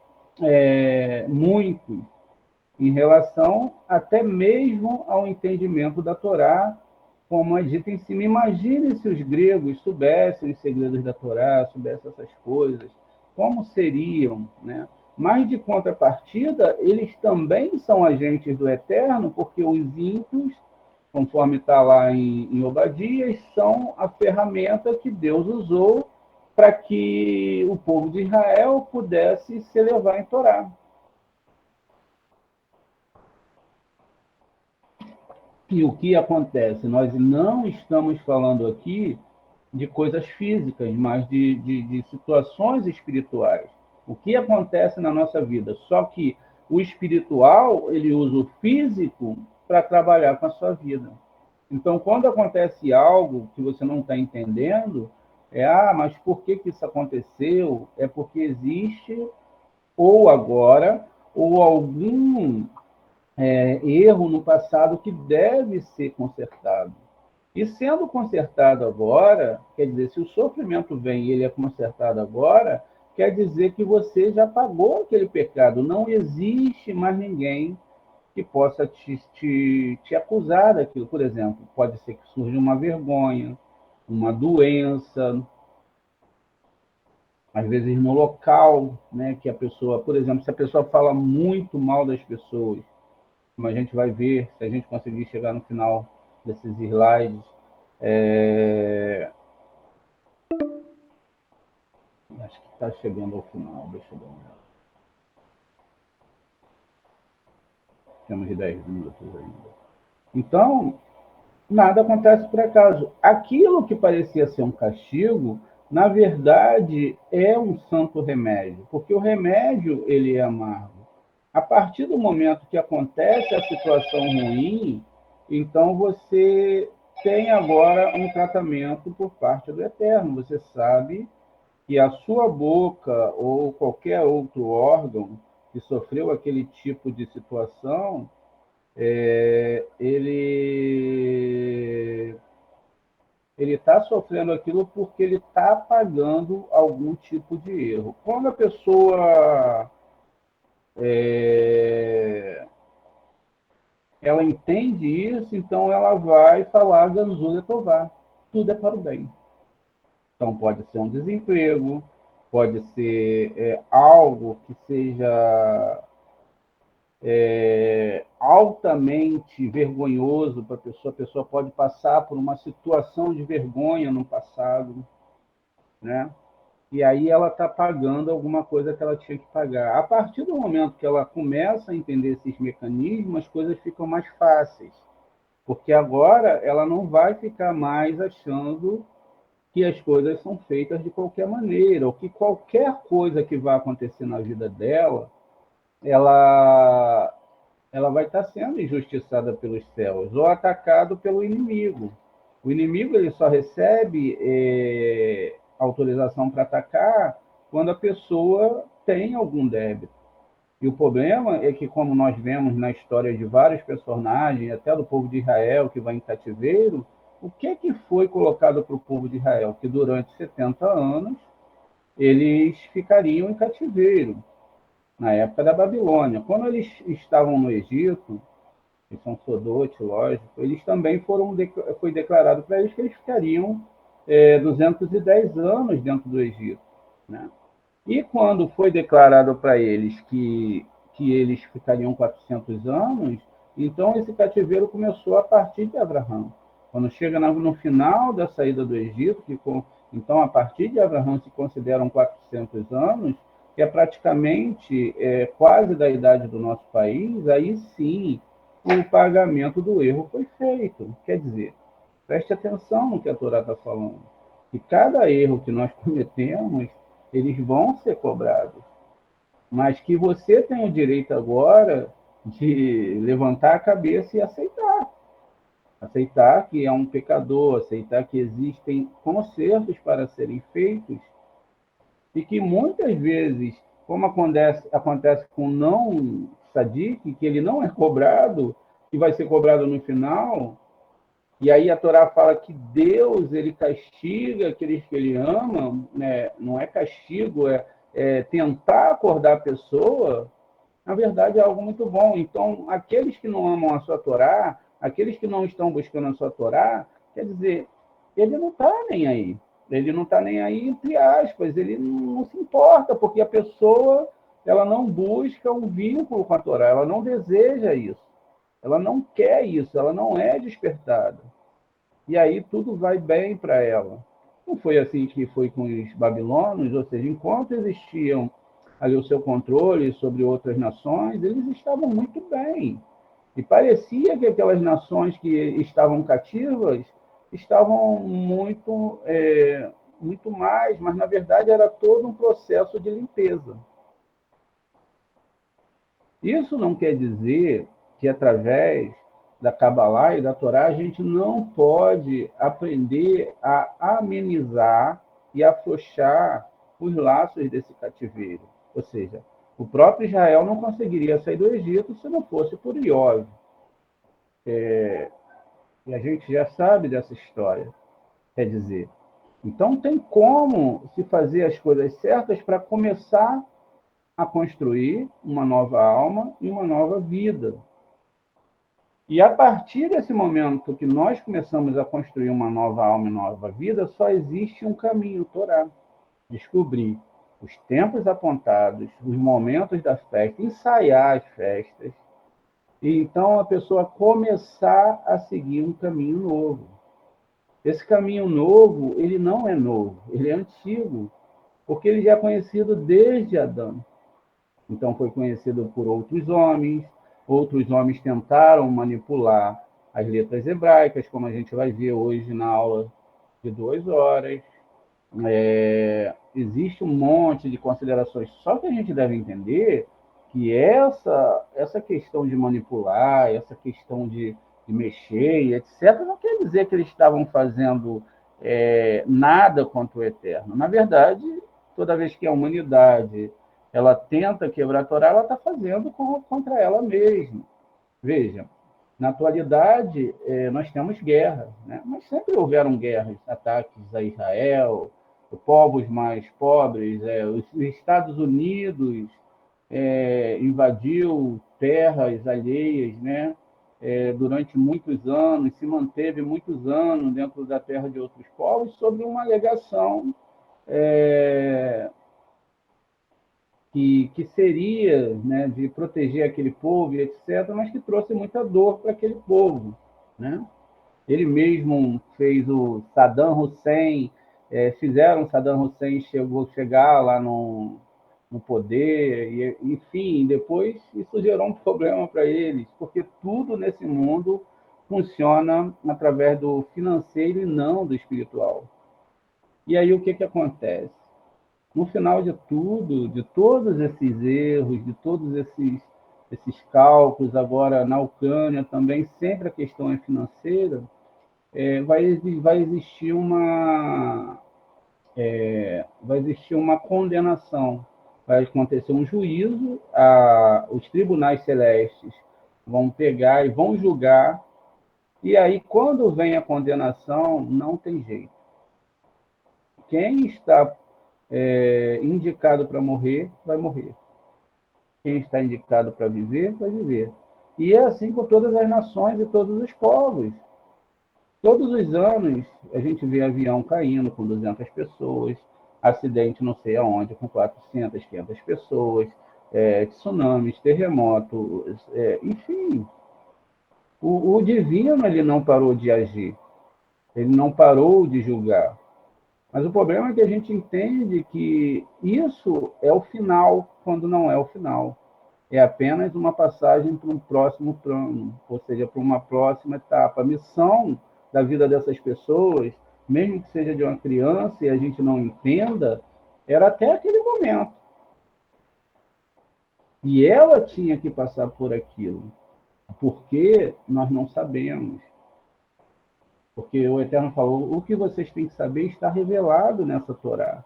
Speaker 1: muitos, em relação até mesmo ao entendimento da Torá, como é dito em cima. Imagine se os gregos soubessem os segredos da Torá, soubessem essas coisas, como seriam, né? Mas, de contrapartida, eles também são agentes do Eterno, porque os ímpios, conforme está lá em Obadias, são a ferramenta que Deus usou para que o povo de Israel pudesse se elevar em Torá. E o que acontece? Nós não estamos falando aqui de coisas físicas, mas de situações espirituais. O que acontece na nossa vida? Só que o espiritual, ele usa o físico para trabalhar com a sua vida. Então, quando acontece algo que você não está entendendo, Mas por que isso aconteceu? É porque existe, ou agora, ou algum erro no passado que deve ser consertado. E sendo consertado agora, quer dizer, se o sofrimento vem e ele é consertado agora, quer dizer que você já pagou aquele pecado. Não existe mais ninguém que possa te acusar daquilo. Por exemplo, pode ser que surja uma vergonha, uma doença, às vezes no local, né, que a pessoa, por exemplo, se a pessoa fala muito mal das pessoas, como a gente vai ver, se a gente conseguir chegar no final desses slides, é... acho que está chegando ao final, deixa eu dar uma olhada. Temos 10 minutos ainda. Então, nada acontece por acaso. Aquilo que parecia ser um castigo, na verdade, é um santo remédio, porque o remédio ele é amargo. A partir do momento que acontece a situação ruim, então você tem agora um tratamento por parte do Eterno. Você sabe que a sua boca ou qualquer outro órgão que sofreu aquele tipo de situação, ele está sofrendo aquilo porque ele está pagando algum tipo de erro. Quando a pessoa ela entende isso, então ela vai falar Ganzula Tová. Tudo é para o bem. Então pode ser um desemprego, pode ser algo que seja altamente vergonhoso para a pessoa pode passar por uma situação de vergonha no passado, né? E aí ela está pagando alguma coisa que ela tinha que pagar. A partir do momento que ela começa a entender esses mecanismos, as coisas ficam mais fáceis, porque agora ela não vai ficar mais achando que as coisas são feitas de qualquer maneira, ou que qualquer coisa que vai acontecer na vida dela, ela ela vai estar sendo injustiçada pelos céus ou atacado pelo inimigo. O inimigo ele só recebe autorização para atacar quando a pessoa tem algum débito. E o problema é que, como nós vemos na história de vários personagens, até do povo de Israel que vai em cativeiro, o que foi colocado para o povo de Israel? Que durante 70 anos eles ficariam em cativeiro, na época da Babilônia. Quando eles estavam no Egito, que são Sodote, lógico, eles também foi declarado para eles que eles ficariam 210 anos dentro do Egito, né? E quando foi declarado para eles que eles ficariam 400 anos, então esse cativeiro começou a partir de Abraão. Quando chega no final da saída do Egito, então a partir de Abraão se consideram 400 anos, que é praticamente quase da idade do nosso país, aí sim o pagamento do erro foi feito. Quer dizer, preste atenção no que a Torá está falando. Que cada erro que nós cometemos, eles vão ser cobrados. Mas que você tem o direito agora de levantar a cabeça e aceitar. Aceitar que é um pecador, aceitar que existem consertos para serem feitos e que muitas vezes, como acontece com o não sadique, que ele não é cobrado, que vai ser cobrado no final, e aí a Torá fala que Deus ele castiga aqueles que ele ama, né? Não é castigo, é tentar acordar a pessoa, na verdade é algo muito bom. Então, aqueles que não amam a sua Torá, aqueles que não estão buscando a sua Torá, quer dizer, ele não está nem aí. Ele não está nem aí, entre aspas, ele não se importa, porque a pessoa ela não busca um vínculo com a Torá, ela não deseja isso, ela não quer isso, ela não é despertada. E aí tudo vai bem para ela. Não foi assim que foi com os babilônios, ou seja, enquanto existiam ali o seu controle sobre outras nações, eles estavam muito bem. E parecia que aquelas nações que estavam cativas estavam muito mais, mas na verdade era todo um processo de limpeza. Isso não quer dizer que através da Kabbalah e da Torá a gente não pode aprender a amenizar e afrouxar os laços desse cativeiro. Ou seja, o próprio Israel não conseguiria sair do Egito se não fosse por Iov. E a gente já sabe dessa história. Quer dizer, então tem como se fazer as coisas certas para começar a construir uma nova alma e uma nova vida. E a partir desse momento que nós começamos a construir uma nova alma e nova vida, só existe um caminho, Torá. Descobrir os tempos apontados, os momentos da festa, ensaiar as festas, e então a pessoa começar a seguir um caminho novo. Esse caminho novo, ele não é novo, ele é antigo, porque ele já é conhecido desde Adão. Então foi conhecido por outros homens tentaram manipular as letras hebraicas, como a gente vai ver hoje na aula de 2 horas. Existe um monte de considerações, só que a gente deve entender que essa questão de manipular, essa questão de mexer, etc., não quer dizer que eles estavam fazendo nada contra o eterno. Na verdade, toda vez que a humanidade ela tenta quebrar a Torá, ela está fazendo contra ela mesma. Veja, na atualidade, nós temos guerras, né? Mas sempre houveram guerras, ataques a Israel, povos mais pobres, os Estados Unidos invadiu terras alheias, né? Durante muitos anos, se manteve muitos anos dentro da terra de outros povos, sob uma alegação que seria, né, de proteger aquele povo, etc., mas que trouxe muita dor para aquele povo, né? Ele mesmo fez o Saddam Hussein, fizeram Saddam Hussein chegar lá no poder, e, enfim, depois isso gerou um problema para eles, porque tudo nesse mundo funciona através do financeiro e não do espiritual. E aí o que acontece? No final de tudo, de todos esses erros, de todos esses cálculos, agora na Ucrânia também, sempre a questão é financeira, vai existir uma condenação, vai acontecer um juízo, os tribunais celestes vão pegar e vão julgar, e aí, quando vem a condenação, não tem jeito. Quem está indicado para morrer, vai morrer. Quem está indicado para viver, vai viver. E é assim com todas as nações e todos os povos. Todos os anos, a gente vê avião caindo com 200 pessoas, acidente não sei aonde com 400, 500 pessoas, tsunamis, terremotos, enfim. O divino ele não parou de agir, ele não parou de julgar. Mas o problema é que a gente entende que isso é o final, quando não é o final. É apenas uma passagem para um próximo plano, ou seja, para uma próxima etapa. A missão da vida dessas pessoas, mesmo que seja de uma criança e a gente não entenda, era até aquele momento. E ela tinha que passar por aquilo, porque nós não sabemos. Porque o Eterno falou, o que vocês têm que saber está revelado nessa Torá.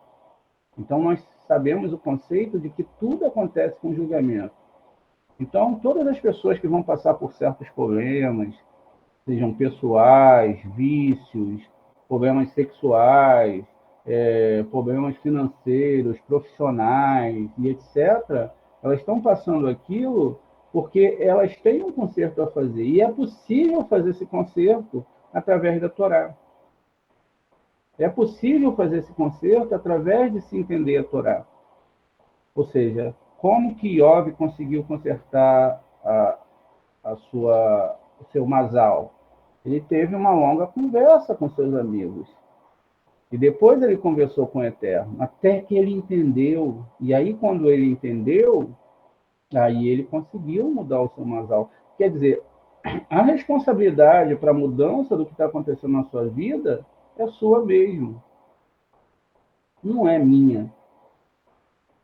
Speaker 1: Então, nós sabemos o conceito de que tudo acontece com julgamento. Então, todas as pessoas que vão passar por certos problemas, sejam pessoais, vícios, problemas sexuais, problemas financeiros, profissionais e etc., elas estão passando aquilo porque elas têm um conserto a fazer. E é possível fazer esse conserto através da Torá. É possível fazer esse conserto através de se entender a Torá. Ou seja, como que Iov conseguiu consertar o seu Mazal? Ele teve uma longa conversa com seus amigos. E depois ele conversou com o Eterno, até que ele entendeu. E aí, quando ele entendeu, aí ele conseguiu mudar o seu Mazal. Quer dizer, a responsabilidade para a mudança do que está acontecendo na sua vida é sua mesmo. Não é minha.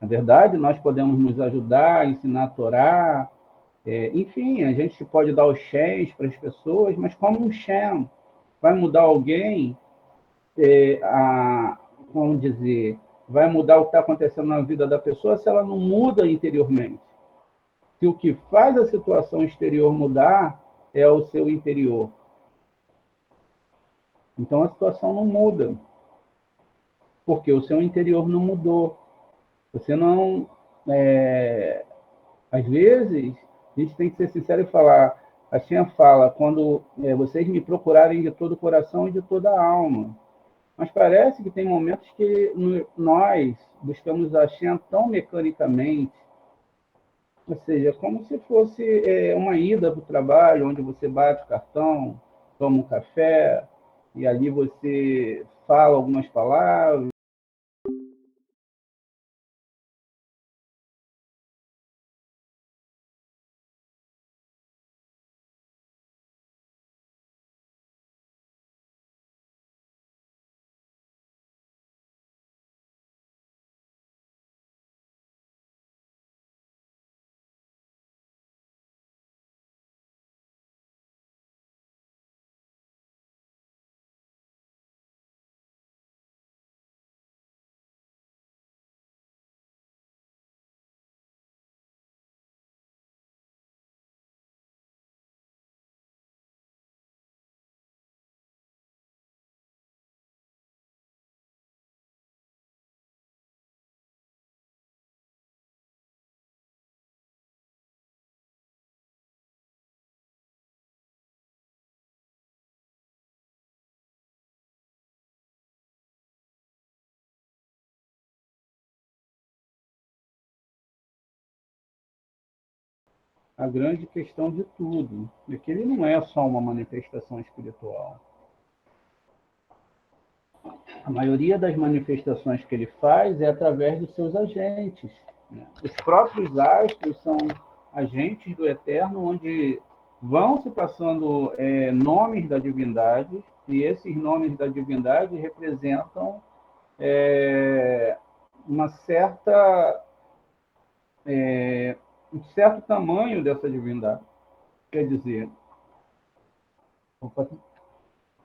Speaker 1: Na verdade, nós podemos nos ajudar, ensinar a Torá, enfim, a gente pode dar os Shems para as pessoas, mas como um Shem vai mudar alguém, vamos dizer, vai mudar o que está acontecendo na vida da pessoa se ela não muda interiormente. Se o que faz a situação exterior mudar é o seu interior. Então a situação não muda, porque o seu interior não mudou. Você não... Às vezes, a gente tem que ser sincero e falar, a Shem fala, quando vocês me procurarem de todo o coração e de toda a alma. Mas parece que tem momentos que nós buscamos a Shem tão mecanicamente, ou seja, como se fosse uma ida para o trabalho, onde você bate o cartão, toma um café, e ali você fala algumas palavras. A grande questão de tudo é que ele não é só uma manifestação espiritual. A maioria das manifestações que ele faz é através dos seus agentes. Os próprios astros são agentes do Eterno, onde vão se passando nomes da divindade, e esses nomes da divindade representam uma certa, um certo tamanho dessa divindade. Quer dizer, opa,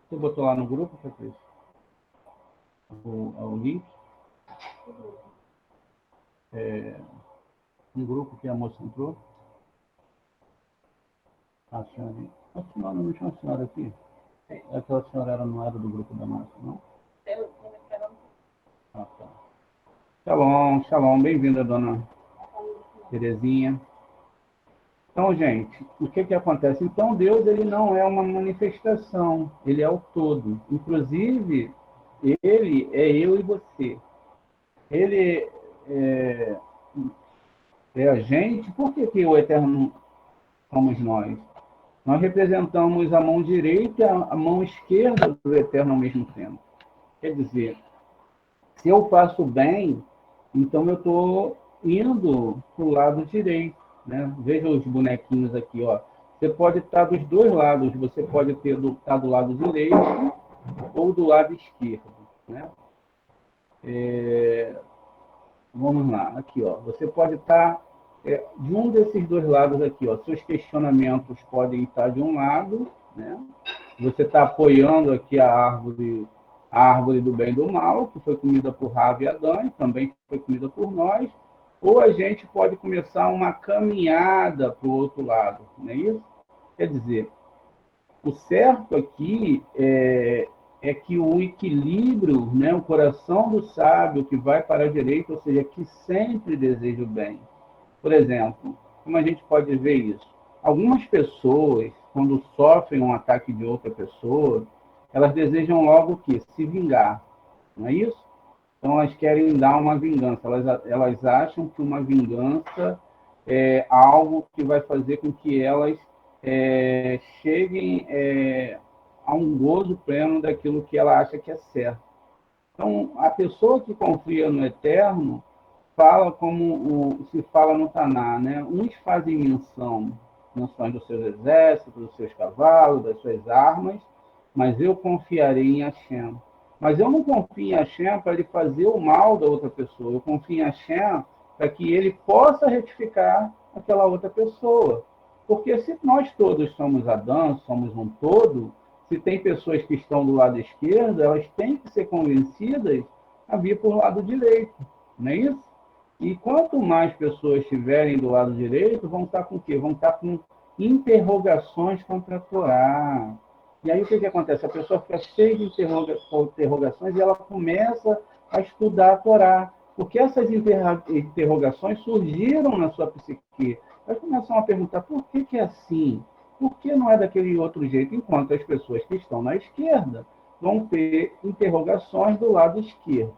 Speaker 1: você botou lá no grupo, Patrícia? O link? Um grupo que a moça entrou? A senhora, a senhora não tinha uma senhora aqui? Aquela senhora não era do grupo da massa, não? Ah, tá. Shalom, shalom. Bem-vinda, dona Terezinha. Então, gente, o que acontece? Então, Deus ele não é uma manifestação, ele é o todo. Inclusive, ele é eu e você. Ele é a gente. Por que o Eterno somos nós? Nós representamos a mão direita e a mão esquerda do Eterno ao mesmo tempo. Quer dizer, se eu faço bem, então eu estou indo para o lado direito. Né? Veja os bonequinhos aqui. Ó. Você pode estar dos dois lados. Você pode estar do lado direito ou do lado esquerdo. Né? Vamos lá. Aqui, ó. Você pode estar de um desses dois lados aqui. Ó. Seus questionamentos podem estar de um lado. Né? Você está apoiando aqui a árvore do bem e do mal, que foi comida por Rava e Adão, também foi comida por nós, ou a gente pode começar uma caminhada para o outro lado, não é isso? Quer dizer, o certo aqui é que o equilíbrio, né, o coração do sábio que vai para a direita, ou seja, que sempre deseja o bem. Por exemplo, como a gente pode ver isso? Algumas pessoas, quando sofrem um ataque de outra pessoa, elas desejam logo o quê? Se vingar, não é isso? Então, elas querem dar uma vingança. Elas acham que uma vingança é algo que vai fazer com que elas cheguem a um gozo pleno daquilo que ela acha que é certo. Então, a pessoa que confia no Eterno fala como se fala no Taná, né? Uns fazem menções dos seus exércitos, dos seus cavalos, das suas armas, mas eu confiarei em Hashem. Mas eu não confio em Hashem para ele fazer o mal da outra pessoa. Eu confio em Hashem para que ele possa retificar aquela outra pessoa. Porque se nós todos somos Adão, somos um todo, se tem pessoas que estão do lado esquerdo, elas têm que ser convencidas a vir por lado direito, não é isso? E quanto mais pessoas estiverem do lado direito, vão estar com o quê? Vão estar com interrogações contra a Torá. E aí o que acontece? A pessoa fica cheia de interrogações e ela começa a estudar a Torá. Porque essas interrogações surgiram na sua psique. Elas começam a perguntar por que é assim? Por que não é daquele outro jeito? Enquanto as pessoas que estão na esquerda vão ter interrogações do lado esquerdo.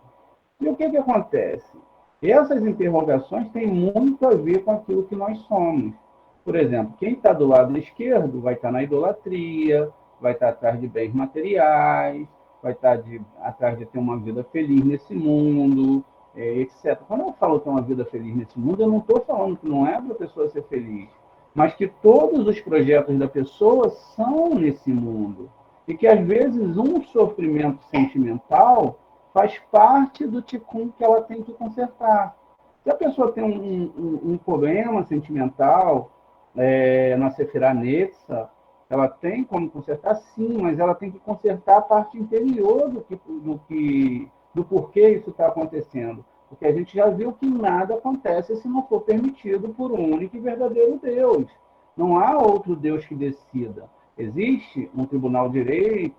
Speaker 1: E o que acontece? Essas interrogações têm muito a ver com aquilo que nós somos. Por exemplo, quem está do lado esquerdo vai estar na idolatria, vai estar atrás de bens materiais, vai estar atrás de ter uma vida feliz nesse mundo, etc. Quando eu falo ter uma vida feliz nesse mundo, eu não estou falando que não é para a pessoa ser feliz, mas que todos os projetos da pessoa são nesse mundo. E que, às vezes, um sofrimento sentimental faz parte do ticum que ela tem que consertar. Se a pessoa tem um problema sentimental na Sefirá Netzach, ela tem como consertar, sim, mas ela tem que consertar a parte interior do porquê isso está acontecendo. Porque a gente já viu que nada acontece se não for permitido por um único e verdadeiro Deus. Não há outro Deus que decida. Existe um tribunal direito,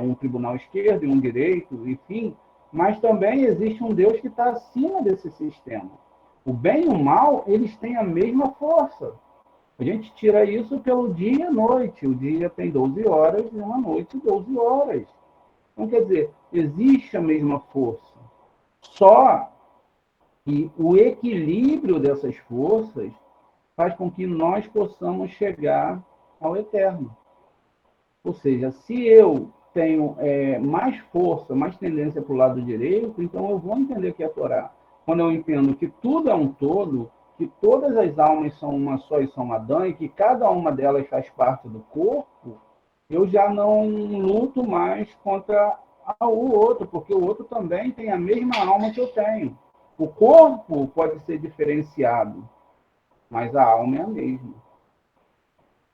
Speaker 1: um tribunal esquerdo e um direito, enfim, mas também existe um Deus que está acima desse sistema. O bem e o mal, eles têm a mesma força. A gente tira isso pelo dia e a noite. O dia tem 12 horas e uma noite 12 horas. Então, quer dizer, existe a mesma força. Só que o equilíbrio dessas forças faz com que nós possamos chegar ao eterno. Ou seja, se eu tenho mais força, mais tendência para o lado direito, então eu vou entender que é a Torá. Quando eu entendo que tudo é um todo, que todas as almas são uma só e são Adão, e que cada uma delas faz parte do corpo, eu já não luto mais contra o outro, porque o outro também tem a mesma alma que eu tenho. O corpo pode ser diferenciado, mas a alma é a mesma.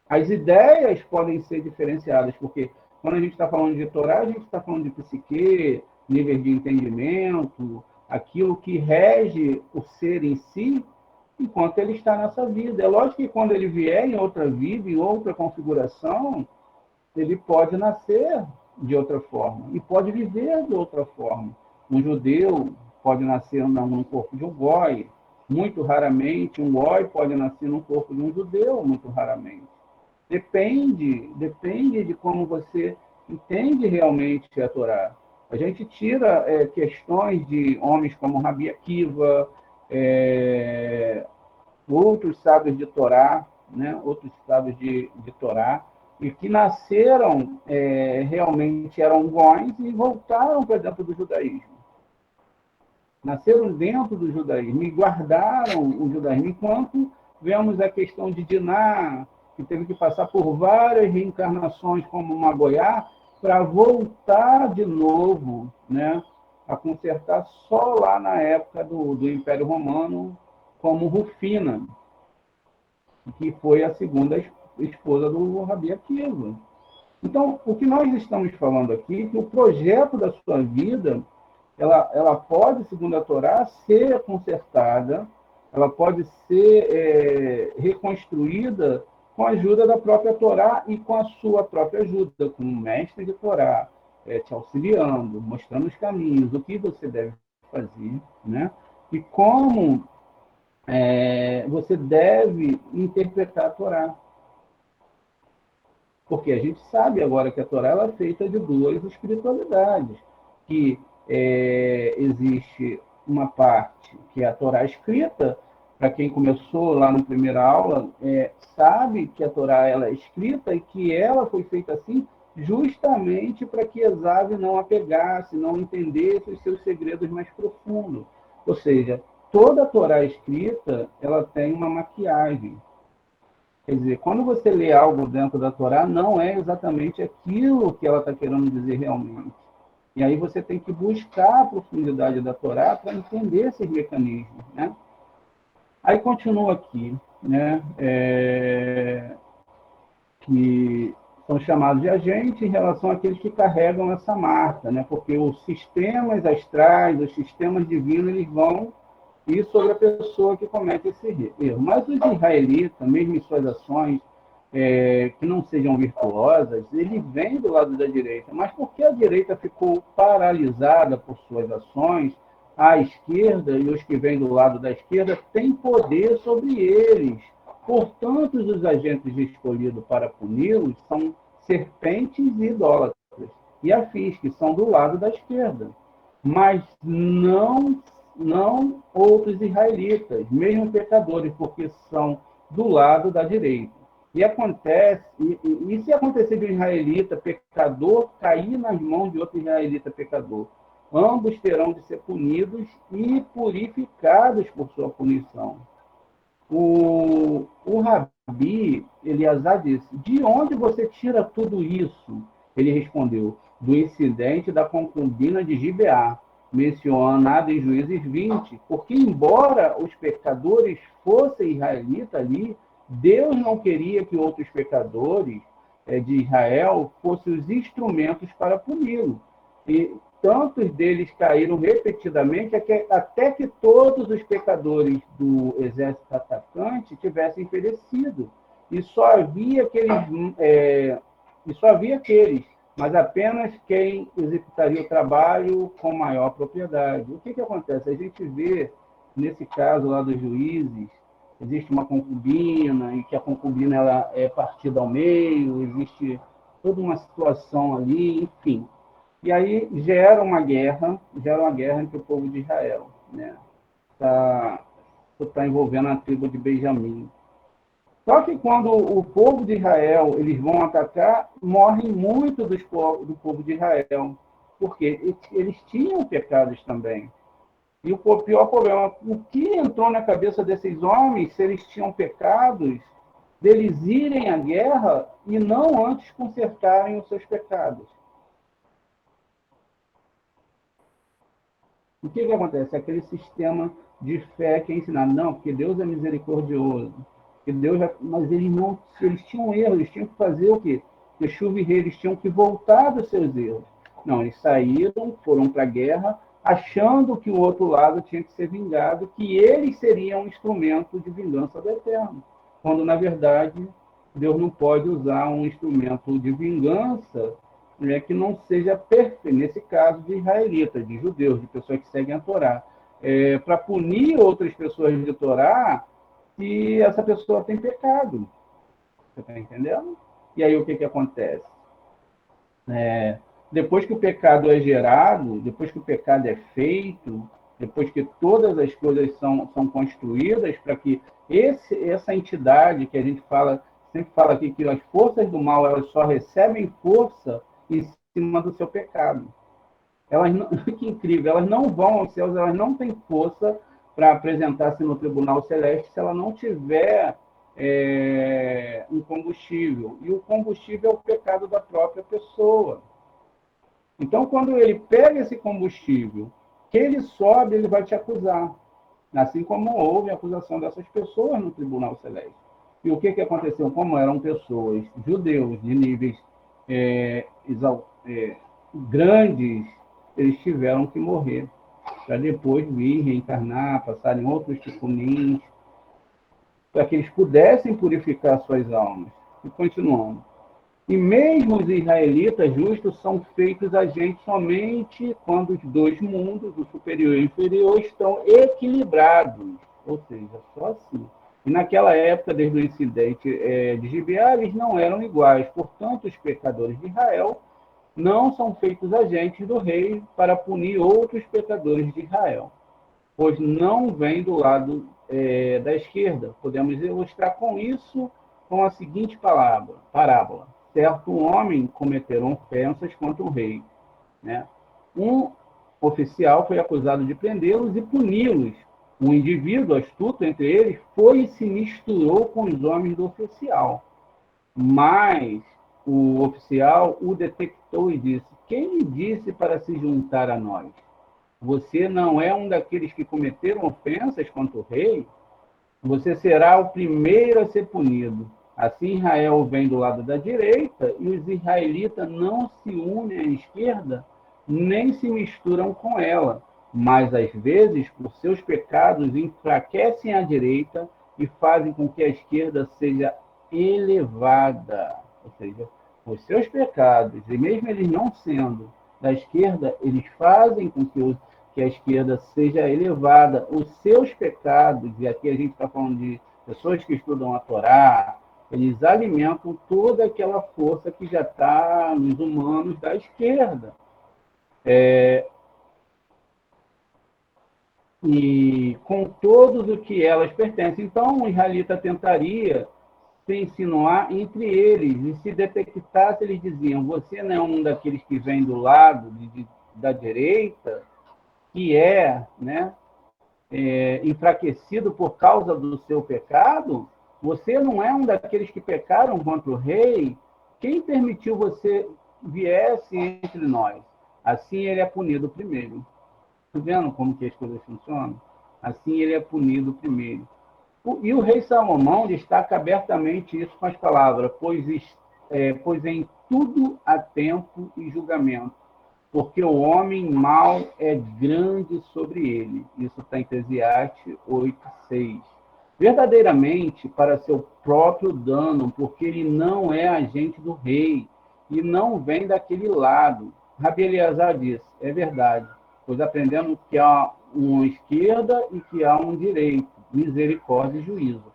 Speaker 1: As ideias podem ser diferenciadas, porque quando a gente está falando de Torá, a gente está falando de psique, níveis de entendimento, aquilo que rege o ser em si, enquanto ele está nessa vida. É lógico que quando ele vier em outra vida, em outra configuração, ele pode nascer de outra forma e pode viver de outra forma. Um judeu pode nascer no corpo de um goi, muito raramente. Um goi pode nascer no corpo de um judeu, muito raramente. Depende de como você entende realmente a Torá. A gente tira questões de homens como Rabi Akiva, outros sábios de Torá, né? Outros sábios de Torá, e que nasceram, realmente eram góis e voltaram para dentro do judaísmo. Nasceram dentro do judaísmo e guardaram o judaísmo, enquanto vemos a questão de Diná, que teve que passar por várias reencarnações como uma goiá, para voltar de novo, né, a consertar só lá na época do Império Romano, como Rufina, que foi a segunda esposa do Rabi Akiva. Então, o que nós estamos falando aqui é que o projeto da sua vida, ela pode, segundo a Torá, ser consertada, ela pode ser reconstruída com a ajuda da própria Torá e com a sua própria ajuda, como mestre de Torá, te auxiliando, mostrando os caminhos, o que você deve fazer, né? E como você deve interpretar a Torá. Porque a gente sabe agora que a Torá ela é feita de duas espiritualidades, que existe uma parte que é a Torá escrita. Para quem começou lá na primeira aula, sabe que a Torá ela é escrita e que ela foi feita assim justamente para que Esav não a pegasse, não entendesse os seus segredos mais profundos. Ou seja, toda a Torá escrita ela tem uma maquiagem. Quer dizer, quando você lê algo dentro da Torá, não é exatamente aquilo que ela está querendo dizer realmente. E aí você tem que buscar a profundidade da Torá para entender esses mecanismos, né? Aí continua aqui, né? Que são chamados de agentes em relação àqueles que carregam essa marca, né? Porque os sistemas astrais, os sistemas divinos, eles vão ir sobre a pessoa que comete esse erro. Mas os israelitas, mesmo em suas ações que não sejam virtuosas, ele vem do lado da direita. Mas porque a direita ficou paralisada por suas ações, a esquerda e os que vêm do lado da esquerda têm poder sobre eles. Portanto, os agentes escolhidos para puni-los são serpentes e idólatras, e afins, que são do lado da esquerda. Mas não outros israelitas, mesmo pecadores, porque são do lado da direita. E se acontecer de um israelita pecador cair nas mãos de outro israelita pecador, ambos terão de ser punidos e purificados por sua punição. O Rabi Eleazar disse: de onde você tira tudo isso? Ele respondeu: do incidente da concubina de Gibeá, mencionado em Juízes 20, porque embora os pecadores fossem israelitas ali, Deus não queria que outros pecadores de Israel fossem os instrumentos para puni-lo. E tantos deles caíram repetidamente até que todos os pecadores do exército atacante tivessem perecido. E só havia aqueles, mas apenas quem executaria o trabalho com maior propriedade. O que acontece? A gente vê, nesse caso lá dos juízes, existe uma concubina, e que a concubina ela é partida ao meio, existe toda uma situação ali, enfim. E aí gera uma guerra entre o povo de Israel, né? Tá envolvendo a tribo de Benjamim. Só que quando o povo de Israel eles vão atacar, morrem muito do povo de Israel, porque eles tinham pecados também. E o pior problema, o que entrou na cabeça desses homens, se eles tinham pecados, deles irem à guerra e não antes consertarem os seus pecados? O que acontece? Aquele sistema de fé que é ensinado. Não, porque Deus é misericordioso. Que Deus mas eles tinham erros, eles tinham que fazer o quê? Chuva e rei, eles tinham que voltar dos seus erros. Não, eles saíram, foram para a guerra, achando que o outro lado tinha que ser vingado, que eles seriam um instrumento de vingança do Eterno. Quando, na verdade, Deus não pode usar um instrumento de vingança que não seja perfeito, nesse caso de israelitas, de judeus, de pessoas que seguem a Torá, para punir outras pessoas de Torá se essa pessoa tem pecado. Você está entendendo? E aí o que acontece? Depois que o pecado é gerado, depois que o pecado é feito, depois que todas as coisas são construídas para que essa entidade que a gente sempre fala aqui, que as forças do mal elas só recebem força em cima do seu pecado. Elas não, que incrível, elas não vão aos céus, elas não têm força para apresentar-se no tribunal celeste se ela não tiver um combustível. E o combustível é o pecado da própria pessoa. Então, quando ele pega esse combustível, que ele sobe, ele vai te acusar. Assim como houve a acusação dessas pessoas no tribunal celeste. E o que aconteceu? Como eram pessoas, judeus, de níveis grandes, eles tiveram que morrer, para depois vir reencarnar, passarem outros tecumins, para que eles pudessem purificar suas almas. E continuando. E mesmo os israelitas justos são feitos agentes somente quando os dois mundos, o superior e o inferior, estão equilibrados. Ou seja, só assim. E naquela época, desde o incidente de Gibeá, eles não eram iguais. Portanto, os pecadores de Israel não são feitos agentes do rei para punir outros pecadores de Israel, pois não vem do lado da esquerda. Podemos ilustrar com isso com a seguinte parábola. Certo homem cometeram ofensas contra o rei. Né? Um oficial foi acusado de prendê-los e puni-los. Um indivíduo astuto entre eles foi e se misturou com os homens do oficial. Mas o oficial o detectou e disse: quem lhe disse para se juntar a nós? Você não é um daqueles que cometeram ofensas contra o rei? Você será o primeiro a ser punido. Assim, Israel vem do lado da direita e os israelitas não se unem à esquerda, nem se misturam com ela, mas às vezes, por seus pecados, enfraquecem a direita e fazem com que a esquerda seja elevada. Ou seja, os seus pecados, e mesmo eles não sendo da esquerda, eles fazem com que a esquerda seja elevada. Os seus pecados, e aqui a gente está falando de pessoas que estudam a Torá, eles alimentam toda aquela força que já está nos humanos da esquerda. E com todos o que elas pertencem. Então, o israelita tentaria se insinuar entre eles, e se detectasse, eles diziam: você não é um daqueles que vem do lado da direita, que enfraquecido por causa do seu pecado? Você não é um daqueles que pecaram contra o rei? Quem permitiu você viesse entre nós? Assim ele é punido primeiro. Está vendo como que as coisas funcionam? Assim ele é punido primeiro. E o rei Salomão destaca abertamente isso com as palavras: pois em tudo há tempo e julgamento, porque o homem mau é grande sobre ele. Isso está em Eclesiastes 8:6. Verdadeiramente para seu próprio dano, porque ele não é agente do rei e não vem daquele lado. Rabi Eleazar diz: é verdade, pois aprendemos que há uma esquerda e que há um direito, misericórdia e juízo.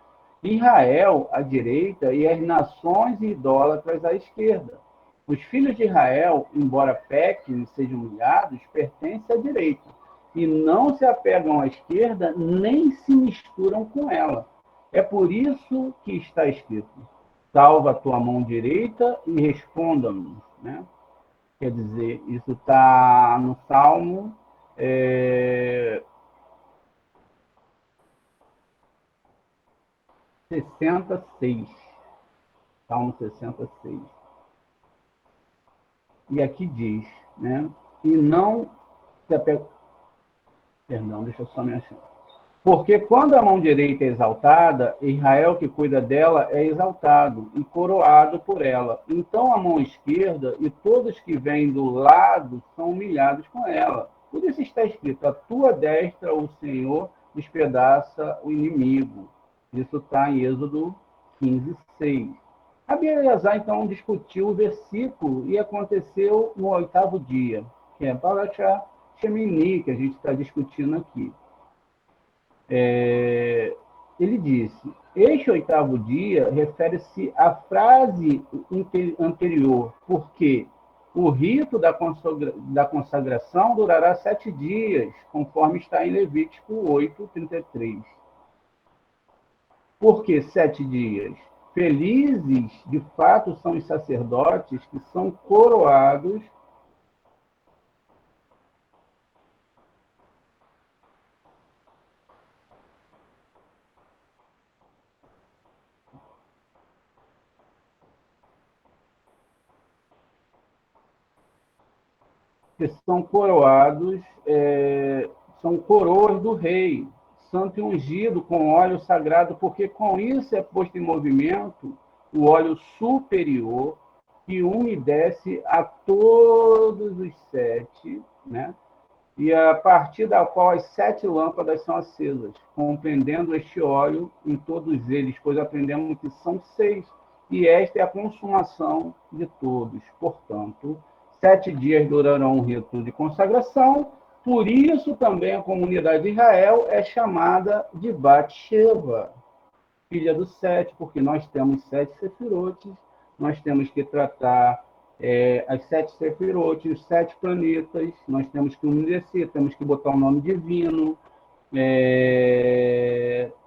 Speaker 1: Israel à direita e as nações idólatras à esquerda. Os filhos de Israel, embora pequem e sejam humilhados, pertencem à direita, e não se apegam à esquerda, nem se misturam com ela. É por isso que está escrito: salva a tua mão direita e responda-nos. Né? Quer dizer, isso está no Salmo 66. Salmo 66. E aqui diz, né? E não se apega. Perdão, deixa eu só me achar. Porque quando a mão direita é exaltada, Israel que cuida dela é exaltado e coroado por ela. Então a mão esquerda e todos que vêm do lado são humilhados com ela. Por isso está escrito: a tua destra, o Senhor, despedaça o inimigo. Isso está em Êxodo 15:6. Rabi Eleazar, então, discutiu o versículo e aconteceu no 8º dia, que é Parashá Shemini, que a gente está discutindo aqui. Ele disse: este 8º dia refere-se à frase anterior, porque o rito da consagração durará 7 dias, conforme está em Levítico 8:33. Por que 7 dias? Felizes, de fato, são os sacerdotes que são coroados que são coroados, são coroas do rei, santo e ungido com óleo sagrado, porque com isso é posto em movimento o óleo superior, que umedece a todos os 7, né? E a partir da qual as 7 lâmpadas são acesas, compreendendo este óleo em todos eles, pois aprendemos que são 6, e esta é a consumação de todos. Portanto, 7 dias durarão o rito de consagração, por isso também a comunidade de Israel é chamada de Bat-Sheva, filha do 7, porque nós temos 7 sefirotes, nós temos que tratar as 7 sefirotes, os 7 planetas, nós temos que umedecer, temos que botar um nome divino,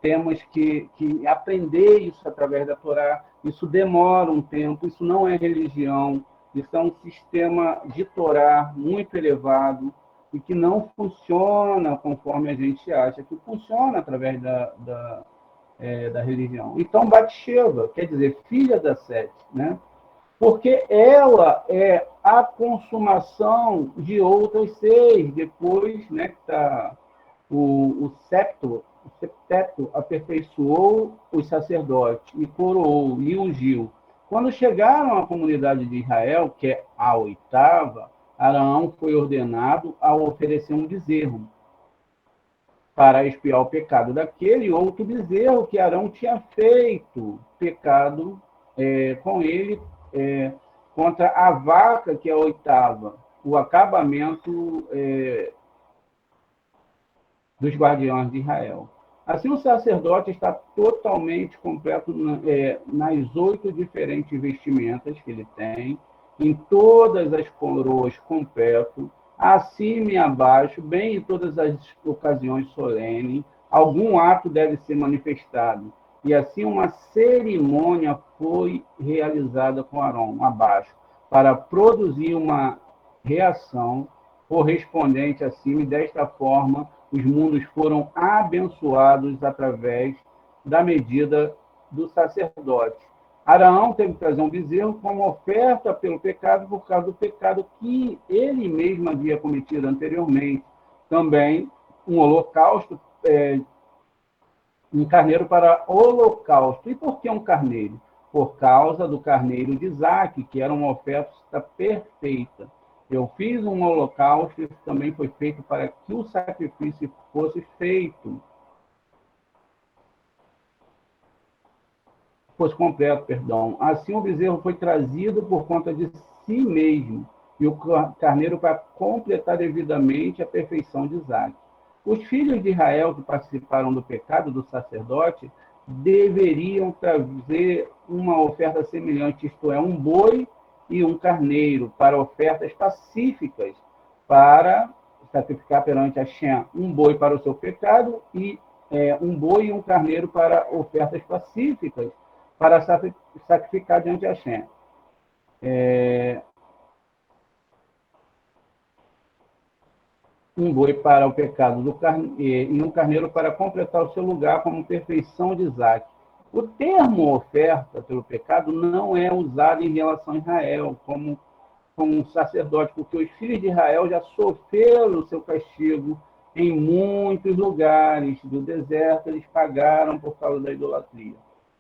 Speaker 1: temos que aprender isso através da Torá. Isso demora um tempo, isso não é religião, isso é um sistema de Torá muito elevado e que não funciona conforme a gente acha que funciona através da religião. Então, Batsheva, quer dizer, filha da 7, né? Porque ela é a consumação de outras 6, depois, né, que está o septo septeto aperfeiçoou os sacerdotes e coroou e ungiu. Quando chegaram à comunidade de Israel, que é a oitava, Arão foi ordenado a oferecer um bezerro para expiar o pecado daquele outro bezerro que Arão tinha feito pecado com ele contra a vaca, que é a oitava, o acabamento dos guardiões de Israel. Assim, o sacerdote está totalmente completo nas 8 diferentes vestimentas que ele tem, em todas as coroas completo, acima e abaixo, bem em todas as ocasiões solenes, algum ato deve ser manifestado. E assim uma cerimônia foi realizada com Arão, abaixo, para produzir uma reação correspondente acima, e desta forma os mundos foram abençoados através da medida do sacerdote. Arão teve que trazer um bezerro como oferta pelo pecado, por causa do pecado que ele mesmo havia cometido anteriormente. Também um holocausto, um carneiro para holocausto. E por que um carneiro? Por causa do carneiro de Isaque, que era uma oferta perfeita. Eu fiz um holocausto, isso também foi feito para que o sacrifício fosse feito. Fosse completo, perdão. Assim o bezerro foi trazido por conta de si mesmo, e o carneiro para completar devidamente a perfeição de Isaque. Os filhos de Israel que participaram do pecado do sacerdote deveriam trazer uma oferta semelhante, isto é, um boi e um carneiro, para ofertas pacíficas, para sacrificar perante Hashem um boi para o seu pecado e um boi e um carneiro para ofertas pacíficas, para sacrificar diante de Hashem. Um boi para o pecado e um carneiro para completar o seu lugar como perfeição de Isaque. O termo oferta pelo pecado não é usado em relação a Israel como um sacerdote, porque os filhos de Israel já sofreram o seu castigo em muitos lugares do deserto, eles pagaram por causa da idolatria.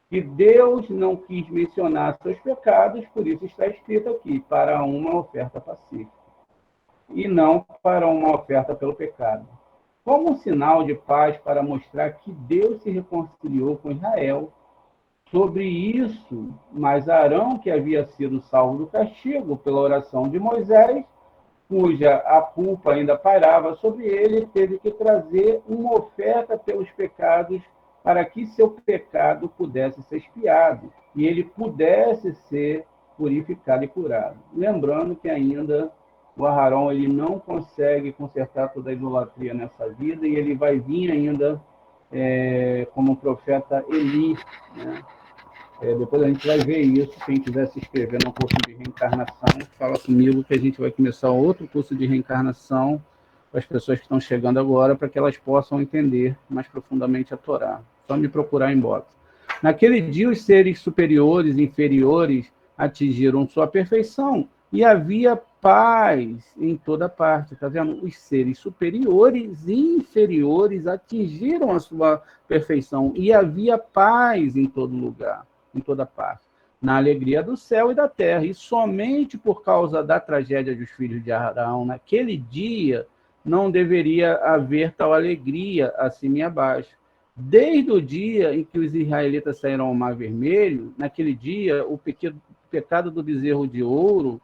Speaker 1: E Deus não quis mencionar seus pecados, por isso está escrito aqui, para uma oferta pacífica, e não para uma oferta pelo pecado. Como um sinal de paz para mostrar que Deus se reconciliou com Israel. Sobre isso, mas Arão, que havia sido salvo do castigo pela oração de Moisés, cuja a culpa ainda pairava sobre ele, teve que trazer uma oferta pelos pecados para que seu pecado pudesse ser expiado e ele pudesse ser purificado e curado. Lembrando que ainda o Aharon ele não consegue consertar toda a idolatria nessa vida e ele vai vir ainda como o profeta Eli, né? Depois a gente vai ver isso. Quem quiser se inscrever no curso de reencarnação, fala comigo que a gente vai começar outro curso de reencarnação para as pessoas que estão chegando agora, para que elas possam entender mais profundamente a Torá. Só me procurar em box. Naquele dia, os seres superiores e inferiores atingiram sua perfeição e havia paz em toda parte. Está vendo? Os seres superiores e inferiores atingiram a sua perfeição e havia paz em todo lugar, em toda parte, na alegria do céu e da terra. E somente por causa da tragédia dos filhos de Arão, naquele dia, não deveria haver tal alegria acima e abaixo. Desde o dia em que os israelitas saíram ao Mar Vermelho, naquele dia, o pecado do bezerro de ouro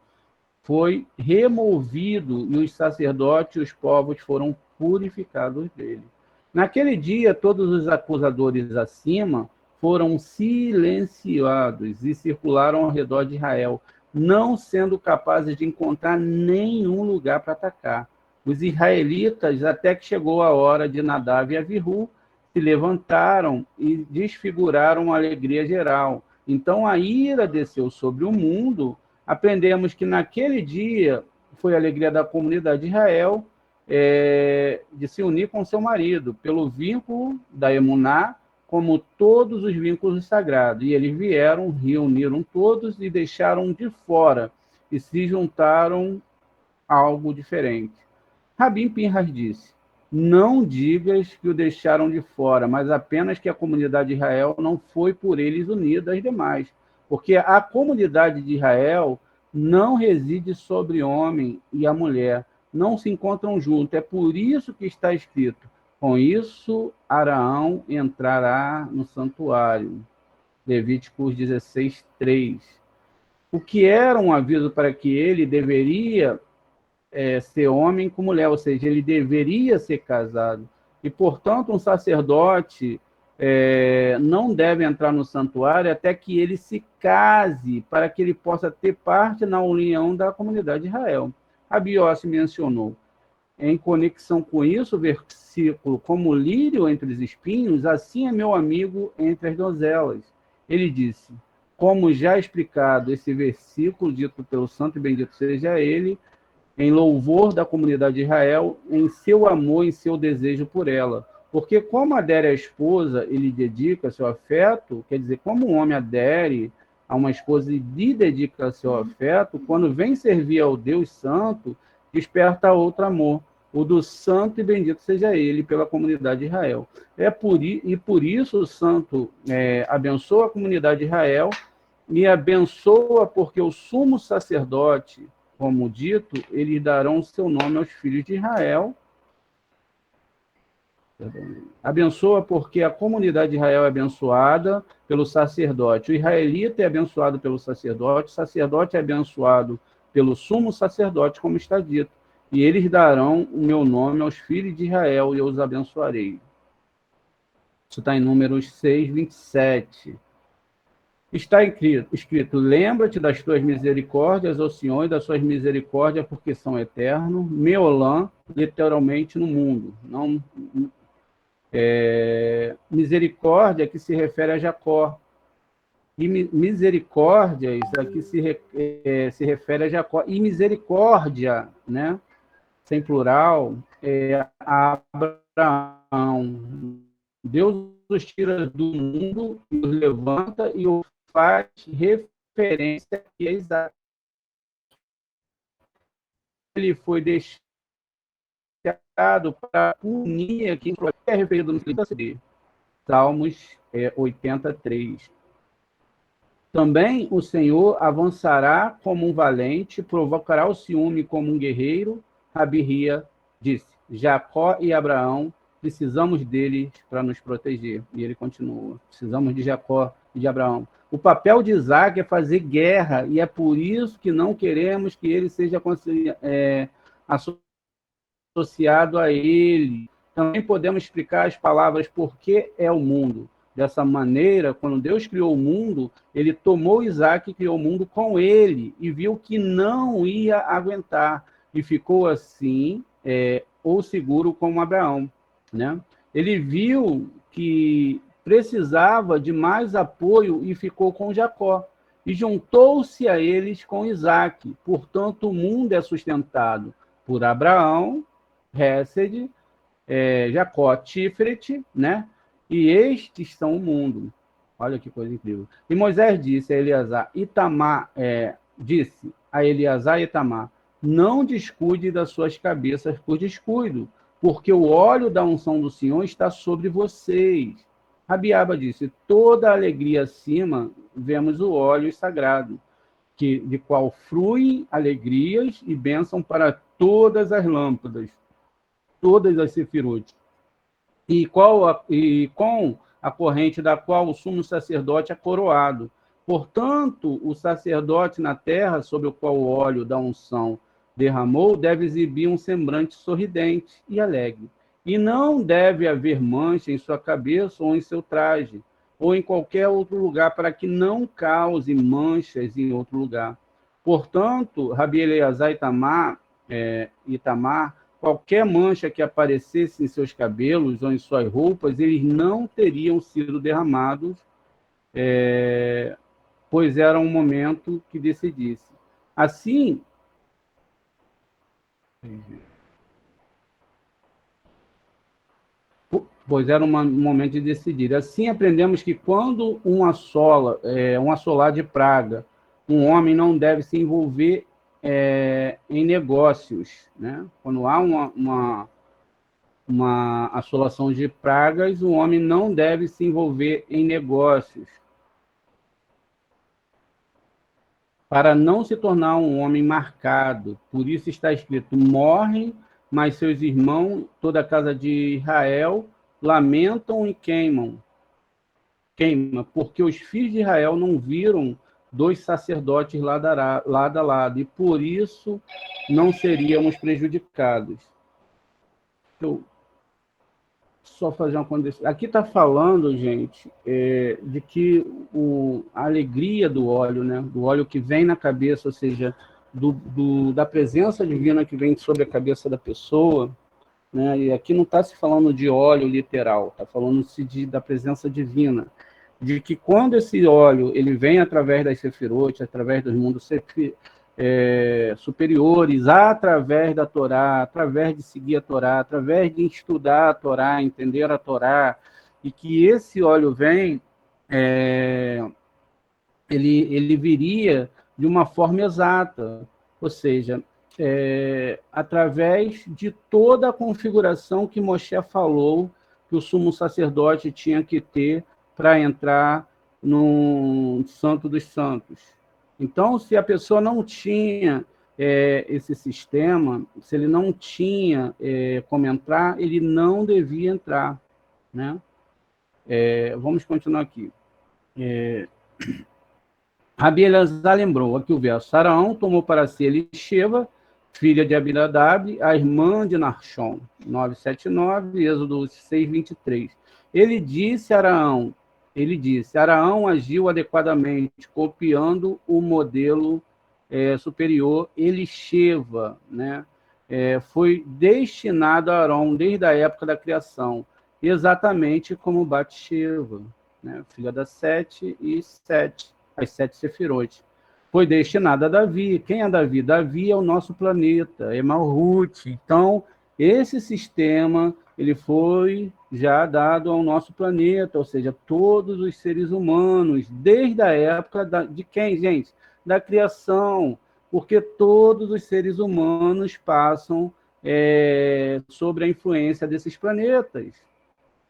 Speaker 1: foi removido e os sacerdotes e os povos foram purificados dele. Naquele dia, todos os acusadores acima foram silenciados e circularam ao redor de Israel, não sendo capazes de encontrar nenhum lugar para atacar. Os israelitas, até que chegou a hora de Nadav e Avihu, se levantaram e desfiguraram a alegria geral. Então a ira desceu sobre o mundo. Aprendemos que naquele dia foi a alegria da comunidade de Israel de se unir com seu marido, pelo vínculo da Emuná, como todos os vínculos sagrados. E eles vieram, reuniram todos e deixaram de fora, e se juntaram a algo diferente. Rabim Pinhas disse: não digas que o deixaram de fora, mas apenas que a comunidade de Israel não foi por eles unida às demais. Porque a comunidade de Israel não reside sobre o homem e a mulher, não se encontram juntos. É por isso que está escrito: com isso Araão entrará no santuário. Levíticos 16, 3. O que era um aviso para que ele deveria ser homem com mulher, ou seja, ele deveria ser casado. E, portanto, um sacerdote não deve entrar no santuário até que ele se case, para que ele possa ter parte na união da comunidade de Israel. Rabi Yossi mencionou, em conexão com isso, o versículo: como lírio entre os espinhos, assim é meu amigo entre as donzelas. Ele disse, como já explicado, esse versículo dito pelo santo e bendito seja ele, em louvor da comunidade de Israel, em seu amor, em seu desejo por ela. Porque como adere à esposa, ele dedica seu afeto, quer dizer, como um homem adere a uma esposa e lhe dedica seu afeto, quando vem servir ao Deus Santo, desperta outro amor, o do santo e bendito seja ele, pela comunidade de Israel. Por isso o santo abençoa a comunidade de Israel e abençoa porque o sumo sacerdote, como dito, eles darão seu nome aos filhos de Israel. Abençoa porque a comunidade de Israel é abençoada pelo sacerdote. O israelita é abençoado pelo sacerdote, o sacerdote é abençoado pelo sumo sacerdote, como está dito. E eles darão o meu nome aos filhos de Israel e eu os abençoarei. Isso está em Números 6, 27. Está escrito, lembra-te das tuas misericórdias, ó Senhor, e das suas misericórdias, porque são eternos. Meolã, literalmente, no mundo. Não, misericórdia que se refere a Jacó. E misericórdia, isso aqui se refere a Jacó. E misericórdia, né, sem plural, a Abraão. Deus os tira do mundo, os levanta e os faz referência a Isaac. Ele foi deixado para punir aqui, é referido no Salmos 83. Também o Senhor avançará como um valente, provocará o ciúme como um guerreiro. Rabi disse, Jacó e Abraão, precisamos deles para nos proteger. E ele continua, precisamos de Jacó e de Abraão. O papel de Isaac é fazer guerra, e é por isso que não queremos que ele seja associado a ele. Também podemos explicar as palavras por que é o mundo. Dessa maneira, quando Deus criou o mundo, ele tomou Isaac e criou o mundo com ele, e viu que não ia aguentar, e ficou assim, ou seguro como Abraão. Né? Ele viu que precisava de mais apoio e ficou com Jacó, e juntou-se a eles com Isaac. Portanto, o mundo é sustentado por Abraão, Hesed, Jacó, Tiferet, né? E estes são o mundo. Olha que coisa incrível. E Moisés disse a Eleazar, disse a Eleazar e Itamar, não descuide das suas cabeças por descuido, porque o óleo da unção do Senhor está sobre vocês. Rabiaba disse, toda alegria acima, vemos o óleo sagrado, de qual fluem alegrias e bênção para todas as lâmpadas, todas as sefirot. E com a corrente da qual o sumo sacerdote é coroado. Portanto, o sacerdote na terra, sobre o qual o óleo da unção derramou, deve exibir um semblante sorridente e alegre. E não deve haver mancha em sua cabeça ou em seu traje, ou em qualquer outro lugar, para que não cause manchas em outro lugar. Portanto, Rabi Eleazar e Itamar, qualquer mancha que aparecesse em seus cabelos ou em suas roupas, eles não teriam sido derramados, pois era um momento que decidisse. Assim, pois era um momento de decidir. Assim aprendemos que quando um assolar de praga, um homem não deve se envolver em negócios, né? Quando há uma assolação de pragas, o homem não deve se envolver em negócios, para não se tornar um homem marcado. Por isso está escrito: morrem, mas seus irmãos, toda a casa de Israel, lamentam e queima, porque os filhos de Israel não viram dois sacerdotes lado a lado, e por isso não seríamos prejudicados. Eu só fazer uma condição. Aqui está falando, gente, de que a alegria do óleo, né, do óleo que vem na cabeça, ou seja, da presença divina que vem sobre a cabeça da pessoa, né, e aqui não está se falando de óleo literal, está falando-se da presença divina, de que quando esse óleo ele vem através das sefirot, através dos mundos superiores, através da Torá, através de seguir a Torá, através de estudar a Torá, entender a Torá, e que esse óleo vem, ele viria de uma forma exata, ou seja, através de toda a configuração que Moshe falou que o sumo sacerdote tinha que ter para entrar no Santo dos Santos. Então, se a pessoa não tinha esse sistema, se ele não tinha como entrar, ele não devia entrar, né? Vamos continuar aqui. Rabi Elazar lembrou aqui o verso: Araão tomou para si Elisheva, filha de Abinadab, a irmã de Narshon, 979, Êxodo 6:23. Ele disse, Araão agiu adequadamente, copiando o modelo superior Elisheva, né? Foi destinado a Arão desde a época da criação, exatamente como Batsheva, né? Filha das as 7 sefirot. Foi destinada a Davi. Quem é Davi? Davi é o nosso planeta, é Malhut. Então, esse sistema ele foi já dado ao nosso planeta, ou seja, todos os seres humanos, desde a época de quem, gente? Da criação, porque todos os seres humanos passam sobre a influência desses planetas.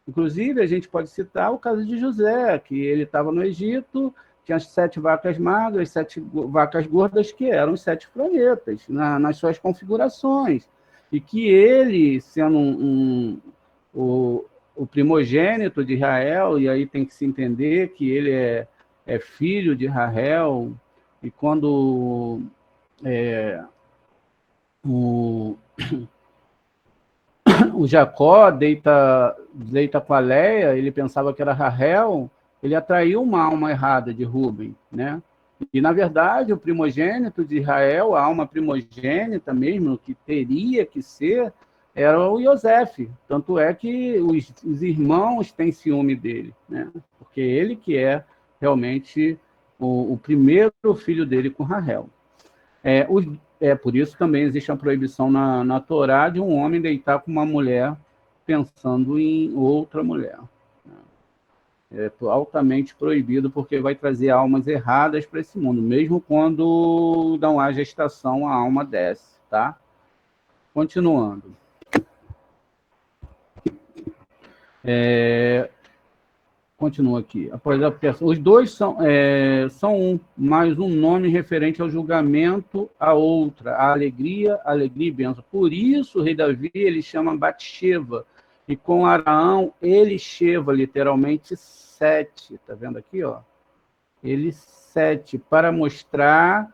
Speaker 1: Inclusive, a gente pode citar o caso de José, que ele estava no Egito, tinha as 7 vacas magras, 7 vacas gordas, que eram os 7 planetas, nas suas configurações. E que ele, sendo o primogênito de Israel, e aí tem que se entender que ele é filho de Israel, e quando o Jacó deita com a Leia, ele pensava que era Rahel, ele atraiu uma alma errada de Rúben, né? E, na verdade, o primogênito de Israel, a alma primogênita mesmo, que teria que ser, era o Yosef. Tanto é que os irmãos têm ciúme dele, né? Porque ele que é realmente o primeiro filho dele com Rahel. Por isso também existe a proibição na Torá de um homem deitar com uma mulher pensando em outra mulher. É altamente proibido, porque vai trazer almas erradas para esse mundo. Mesmo quando não há gestação, a alma desce, tá? Continuando. Continua aqui. Após a aplicação, os dois são um, mas um nome referente ao julgamento, a outra, a alegria e bênção. Por isso, o rei Davi, ele chama Batsheva, e com Araão, Elisheva, literalmente 7. Está vendo aqui? Ó? Ele 7, para mostrar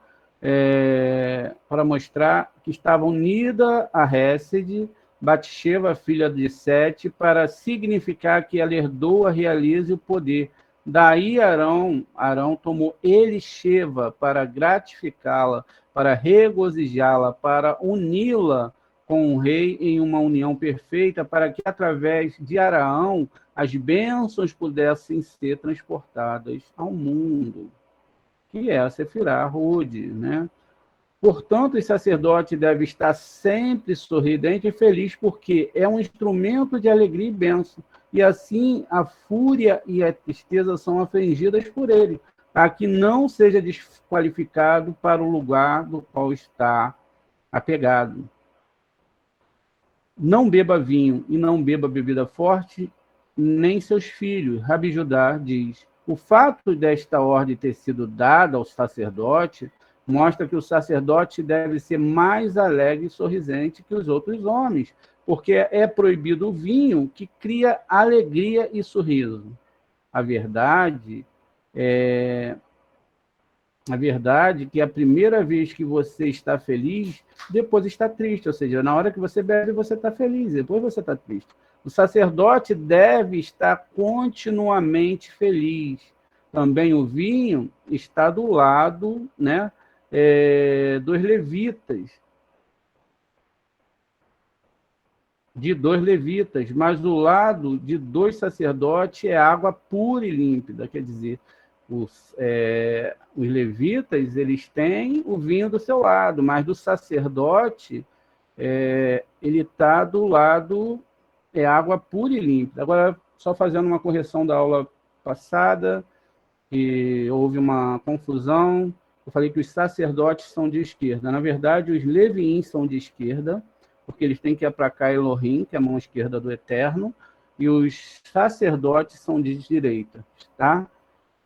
Speaker 1: que estava unida a Hesed, Batsheva, filha de Sete, para significar que ela herdou a realeza e o poder. Daí Arão tomou Elisheva para gratificá-la, para regozijá-la, para uni-la com o rei em uma união perfeita, para que através de Araão as bênçãos pudessem ser transportadas ao mundo, que é a Sefirá Rude, né? Portanto, o sacerdote deve estar sempre sorridente e feliz, porque é um instrumento de alegria e bênção. E assim a fúria e a tristeza são afligidas por ele, para que não seja desqualificado para o lugar do qual está apegado. Não beba vinho e não beba bebida forte, nem seus filhos. Rabi Judá diz: o fato desta ordem ter sido dada ao sacerdote mostra que o sacerdote deve ser mais alegre e sorridente que os outros homens, porque é proibido o vinho que cria alegria e sorriso. A verdade é a verdade é que a primeira vez que você está feliz, depois está triste. Ou seja, na hora que você bebe, você está feliz, depois você está triste. O sacerdote deve estar continuamente feliz. Também o vinho está do lado, né, dos levitas, de dois levitas, mas do lado de dois sacerdotes é água pura e límpida. Quer dizer, os levitas eles têm o vinho do seu lado, mas do sacerdote ele está do lado água pura e límpida. Agora, só fazendo uma correção da aula passada, que houve uma confusão. Eu falei que os sacerdotes são de esquerda. Na verdade, os leviins são de esquerda, porque eles têm que aplacar Elohim, que é a mão esquerda do Eterno, e os sacerdotes são de direita, tá?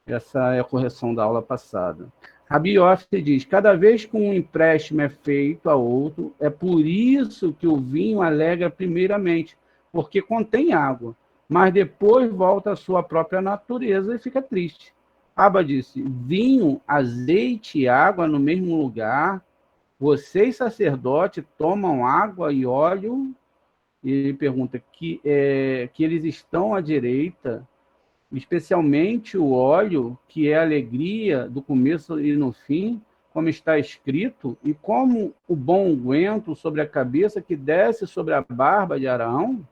Speaker 1: Essa é a correção da aula passada. Rabi Yossi diz: cada vez que um empréstimo é feito a outro, é por isso que o vinho alegra primeiramente, porque contém água, mas depois volta à sua própria natureza e fica triste. Abba disse: vinho, azeite e água no mesmo lugar, vocês, sacerdotes, tomam água e óleo, e ele pergunta que eles estão à direita, especialmente o óleo, que é a alegria do começo e no fim, como está escrito, e como o bom unguento sobre a cabeça que desce sobre a barba de Araão.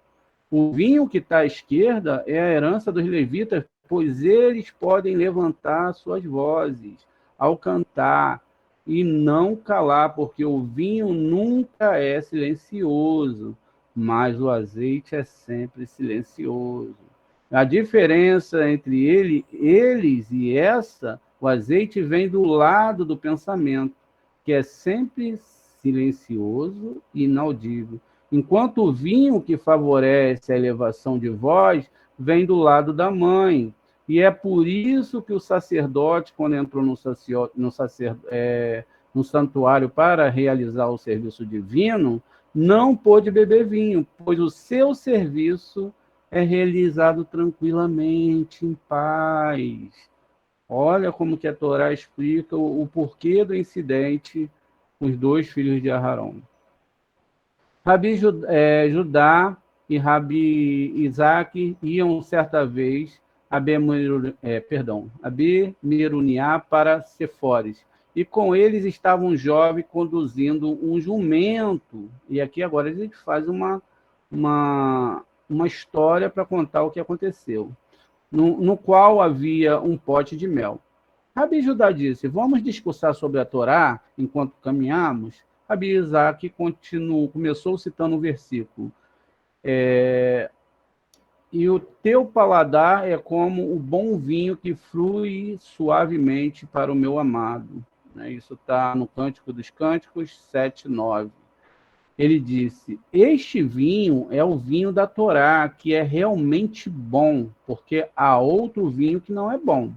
Speaker 1: O vinho que está à esquerda é a herança dos levitas, pois eles podem levantar suas vozes ao cantar e não calar, porque o vinho nunca é silencioso, mas o azeite é sempre silencioso. A diferença entre eles e o azeite vem do lado do pensamento, que é sempre silencioso e inaudível, enquanto o vinho que favorece a elevação de voz vem do lado da mãe. E é por isso que o sacerdote, quando entrou no santuário para realizar o serviço divino, não pôde beber vinho, pois o seu serviço é realizado tranquilamente, em paz. Olha como que a Torá explica o porquê do incidente com os dois filhos de Aharon. Rabi Judá e Rabi Isaac iam certa vez a Bemeruniá para Sefores, e com eles estava um jovem conduzindo um jumento. E aqui agora a gente faz uma história para contar o que aconteceu, no qual havia um pote de mel. Rabi Judá disse: vamos discursar sobre a Torá enquanto caminhamos? Rabi Isaac começou citando um versículo. E o teu paladar é como o bom vinho que flui suavemente para o meu amado. Isso está no Cântico dos Cânticos 7:9. Ele disse: este vinho é o vinho da Torá, que é realmente bom, porque há outro vinho que não é bom.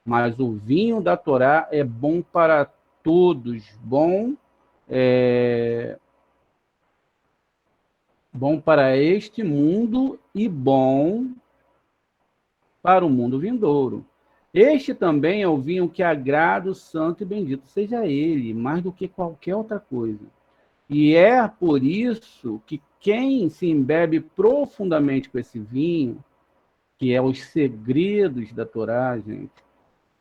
Speaker 1: Mas o vinho da Torá é bom para todos, bom para este mundo e bom para o mundo vindouro. Este também é o vinho que agrada o santo e bendito seja ele, mais do que qualquer outra coisa. E é por isso que quem se embebe profundamente com esse vinho, que é os segredos da Torá, gente,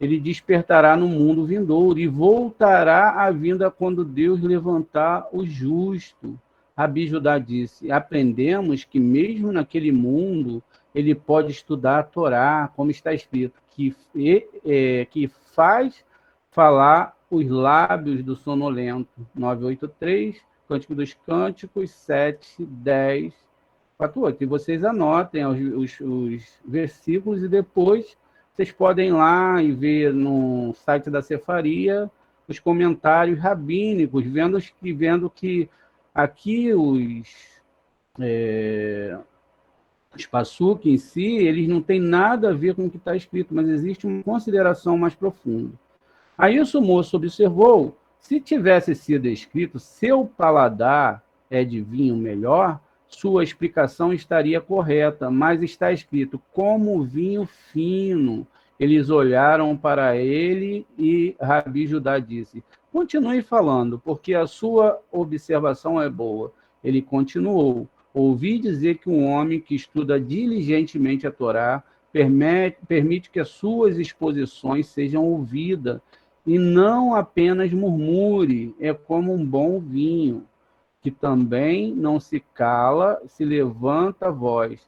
Speaker 1: ele despertará no mundo vindouro e voltará à vinda quando Deus levantar o justo. Rabi Judá disse: aprendemos que mesmo naquele mundo ele pode estudar a Torá, como está escrito, que faz falar os lábios do sonolento. 983, Cântico dos Cânticos, 7, 10, 48. E vocês anotem os versículos e depois vocês podem ir lá e ver no site da Cefaria os comentários rabínicos, vendo que aqui os Passuque em si, eles não têm nada a ver com o que está escrito, mas existe uma consideração mais profunda. Aí o moço observou, se tivesse sido escrito, seu paladar é de vinho melhor, sua explicação estaria correta, mas está escrito como vinho fino. Eles olharam para ele e Rabi Judá disse, continue falando, porque a sua observação é boa. Ele continuou, ouvi dizer que um homem que estuda diligentemente a Torá permite que as suas exposições sejam ouvidas, e não apenas murmure, é como um bom vinho, que também não se cala, se levanta a voz.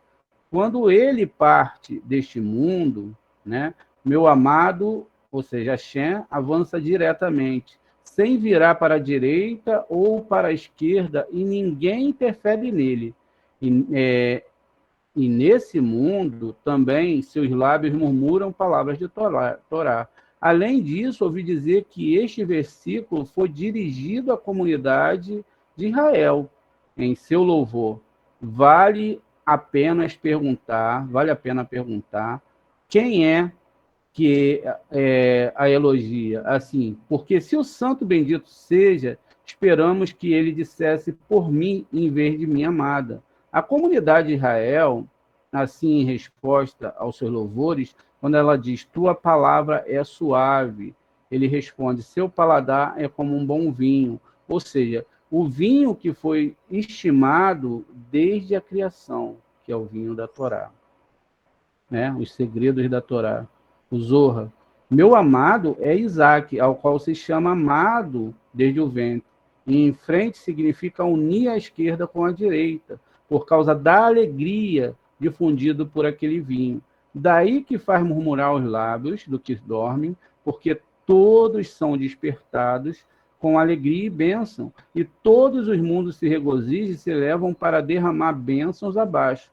Speaker 1: Quando ele parte deste mundo, né, meu amado, ou seja, Hashem, avança diretamente, sem virar para a direita ou para a esquerda, e ninguém interfere nele. E nesse mundo também seus lábios murmuram palavras de Torá. Além disso, ouvi dizer que este versículo foi dirigido à comunidade de Israel em seu louvor. Vale a pena perguntar quem é que a elogia. Assim, porque se o santo bendito seja, esperamos que ele dissesse por mim em vez de minha amada. A comunidade de Israel, assim, em resposta aos seus louvores, quando ela diz, tua palavra é suave, ele responde, seu paladar é como um bom vinho. Ou seja, o vinho que foi estimado desde a criação, que é o vinho da Torá, né? Os segredos da Torá. O Zohar. Meu amado é Isaac, ao qual se chama amado desde o ventre. E em frente significa unir a esquerda com a direita, por causa da alegria difundido por aquele vinho. Daí que faz murmurar os lábios do que dormem, porque todos são despertados com alegria e bênção, e todos os mundos se regozijam e se levam para derramar bênçãos abaixo.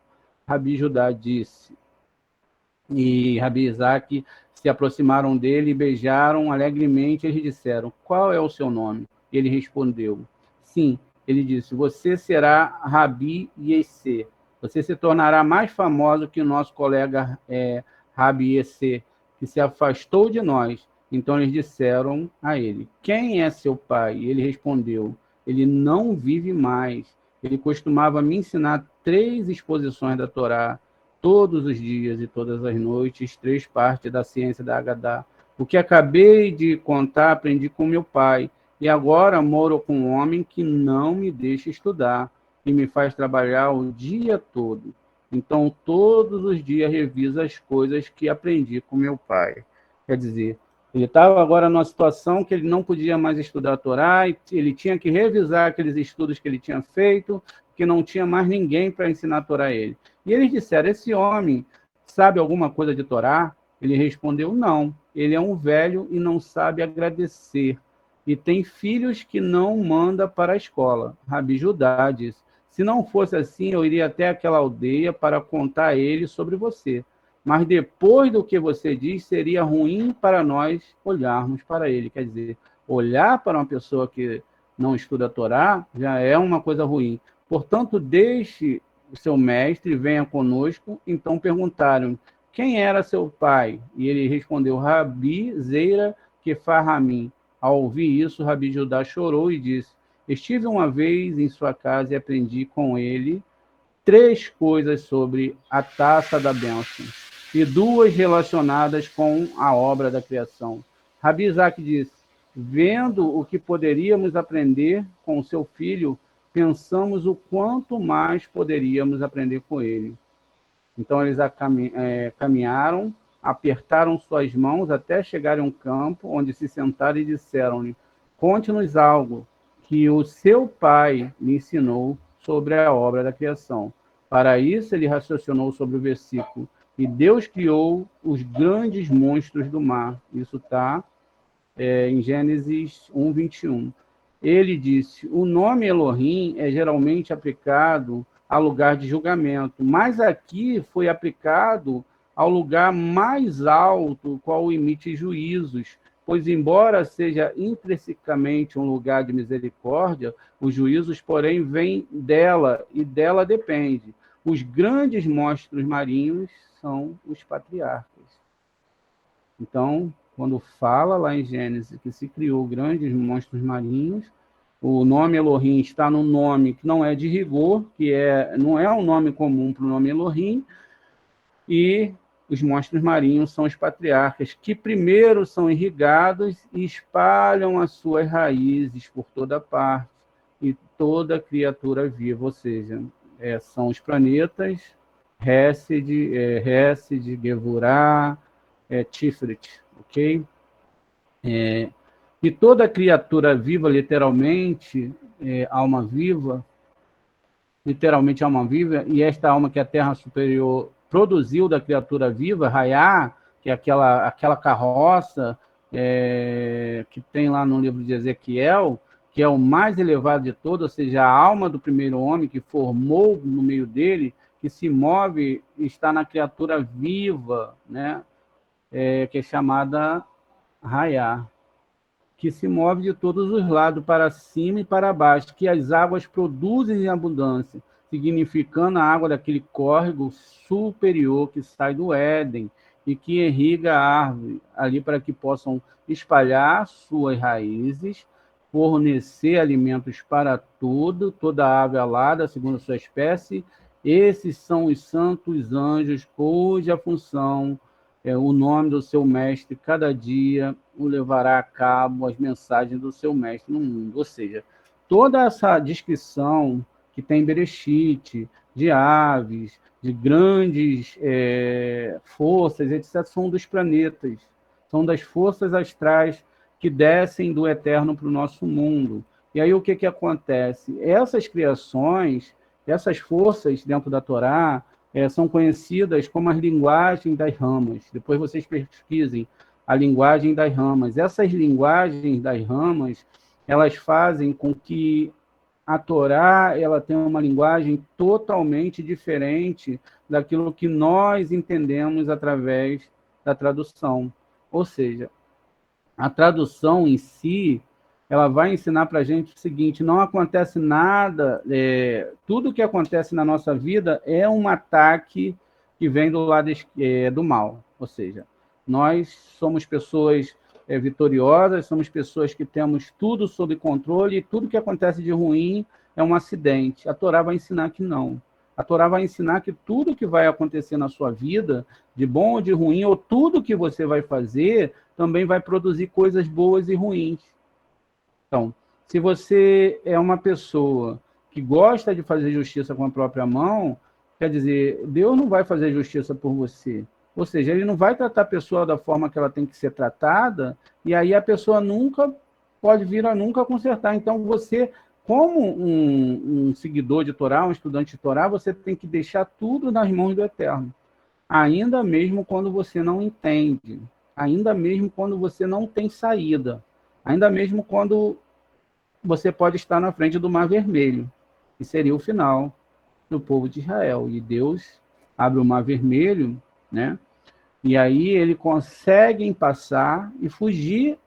Speaker 1: Rabi Judá disse, e Rabi Isaac se aproximaram dele e beijaram alegremente. Eles disseram, qual é o seu nome? Ele respondeu, sim. Ele disse, você será Rabi Yessê. Você se tornará mais famoso que o nosso colega Rabi Yessê, que se afastou de nós. Então eles disseram a ele, quem é seu pai? E ele respondeu, ele não vive mais. Ele costumava me ensinar 3 exposições da Torá, todos os dias e todas as noites, 3 partes da ciência da Agadá. O que acabei de contar, aprendi com meu pai, e agora moro com um homem que não me deixa estudar e me faz trabalhar o dia todo. Então, todos os dias reviso as coisas que aprendi com meu pai. Quer dizer, ele estava agora numa situação que ele não podia mais estudar a Torá, e ele tinha que revisar aqueles estudos que ele tinha feito, que não tinha mais ninguém para ensinar a Torá a ele. E eles disseram, esse homem sabe alguma coisa de Torá? Ele respondeu, não, ele é um velho e não sabe agradecer. E tem filhos que não manda para a escola. Rabi Judá disse, se não fosse assim, eu iria até aquela aldeia para contar a ele sobre você. Mas depois do que você diz, seria ruim para nós olharmos para ele. Quer dizer, olhar para uma pessoa que não estuda a Torá já é uma coisa ruim. Portanto, deixe o seu mestre e venha conosco. Então perguntaram, quem era seu pai? E ele respondeu, Rabi Zeira Kefarramim. Ao ouvir isso, Rabi Judá chorou e disse, estive uma vez em sua casa e aprendi com ele 3 coisas sobre a taça da bênção e 2 relacionadas com a obra da criação. Rabi Isaac disse, vendo o que poderíamos aprender com seu filho, pensamos o quanto mais poderíamos aprender com ele. Então eles caminharam, apertaram suas mãos até chegarem a um campo, onde se sentaram e disseram-lhe, conte-nos algo que o seu pai lhe ensinou sobre a obra da criação. Para isso ele raciocinou sobre o versículo, e Deus criou os grandes monstros do mar. Isso está em Gênesis 1, 21. Ele disse, o nome Elohim é geralmente aplicado ao lugar de julgamento, mas aqui foi aplicado ao lugar mais alto, qual emite juízos, pois, embora seja intrinsecamente um lugar de misericórdia, os juízos, porém, vêm dela e dela depende. Os grandes monstros marinhos são os patriarcas. Então, quando fala lá em Gênesis que se criou grandes monstros marinhos, o nome Elohim está no nome que não é de rigor, não é um nome comum para o nome Elohim, e os monstros marinhos são os patriarcas, que primeiro são irrigados e espalham as suas raízes por toda parte, e toda criatura viva, ou seja, são os planetas, Hesed, Gevurah, Tiferet, ok? E toda criatura viva, literalmente alma viva, e esta alma que a Terra superior produziu da criatura viva, Raiá, que é aquela carroça que tem lá no livro de Ezequiel, que é o mais elevado de todos, ou seja, a alma do primeiro homem que formou no meio dele, que se move, está na criatura viva, né? Que é chamada Raiá, que se move de todos os lados, para cima e para baixo, que as águas produzem em abundância, significando a água daquele córrego superior que sai do Éden e que irriga a árvore ali para que possam espalhar suas raízes, fornecer alimentos para toda ave alada, segundo a sua espécie. Esses são os santos anjos, cuja função o nome do seu mestre, cada dia o levará a cabo as mensagens do seu mestre no mundo. Ou seja, toda essa descrição que tem em Bereshit, de aves, de grandes forças, etc., são dos planetas, são das forças astrais que descem do eterno para o nosso mundo. E aí o que acontece? Essas criações, essas forças dentro da Torá, são conhecidas como as linguagens das ramas. Depois vocês pesquisem a linguagem das ramas. Essas linguagens das ramas, elas fazem com que a Torá ela tenha uma linguagem totalmente diferente daquilo que nós entendemos através da tradução. Ou seja, a tradução em si, ela vai ensinar para a gente o seguinte: não acontece nada, tudo que acontece na nossa vida é um ataque que vem do lado do mal. Ou seja, nós somos pessoas vitoriosas, somos pessoas que temos tudo sob controle, e tudo que acontece de ruim é um acidente. A Torá vai ensinar que não. A Torá vai ensinar que tudo que vai acontecer na sua vida, de bom ou de ruim, ou tudo que você vai fazer, também vai produzir coisas boas e ruins. Então, se você é uma pessoa que gosta de fazer justiça com a própria mão, quer dizer, Deus não vai fazer justiça por você. Ou seja, ele não vai tratar a pessoa da forma que ela tem que ser tratada, e aí a pessoa nunca pode vir a nunca consertar. Então, você, como um seguidor de Torá, um estudante de Torá, você tem que deixar tudo nas mãos do Eterno. Ainda mesmo quando você não entende, ainda mesmo quando você não tem saída, ainda mesmo quando você pode estar na frente do Mar Vermelho, que seria o final do povo de Israel. E Deus abre o Mar Vermelho, né? E aí ele consegue passar e fugir,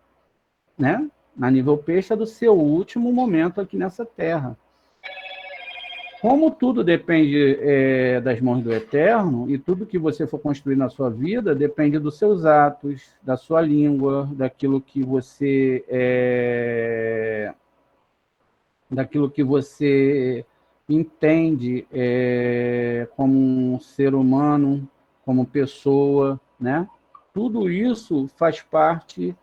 Speaker 1: né? Na nível peixe, do seu último momento aqui nessa terra. Como tudo depende das mãos do Eterno, e tudo que você for construir na sua vida depende dos seus atos, da sua língua, daquilo que você entende como um ser humano, como pessoa, né? Tudo isso faz parte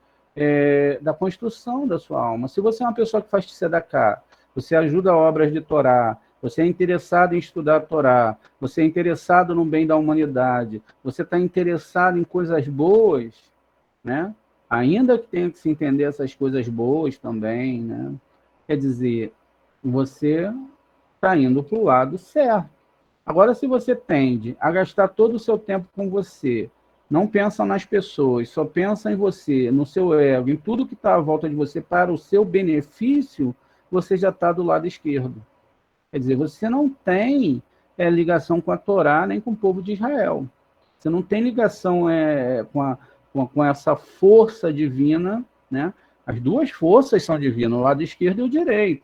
Speaker 1: da construção da sua alma. Se você é uma pessoa que faz tzedakah, você ajuda obras de Torá, você é interessado em estudar a Torá, você é interessado no bem da humanidade, você está interessado em coisas boas, né? Ainda que tenha que se entender essas coisas boas também, né? Quer dizer, você está indo para o lado certo. Agora, se você tende a gastar todo o seu tempo com você, não pensa nas pessoas, só pensa em você, no seu ego, em tudo que está à volta de você para o seu benefício, você já está do lado esquerdo. Quer dizer, você não tem ligação com a Torá nem com o povo de Israel. Você não tem ligação com essa força divina, né? As duas forças são divinas, o lado esquerdo e o direito.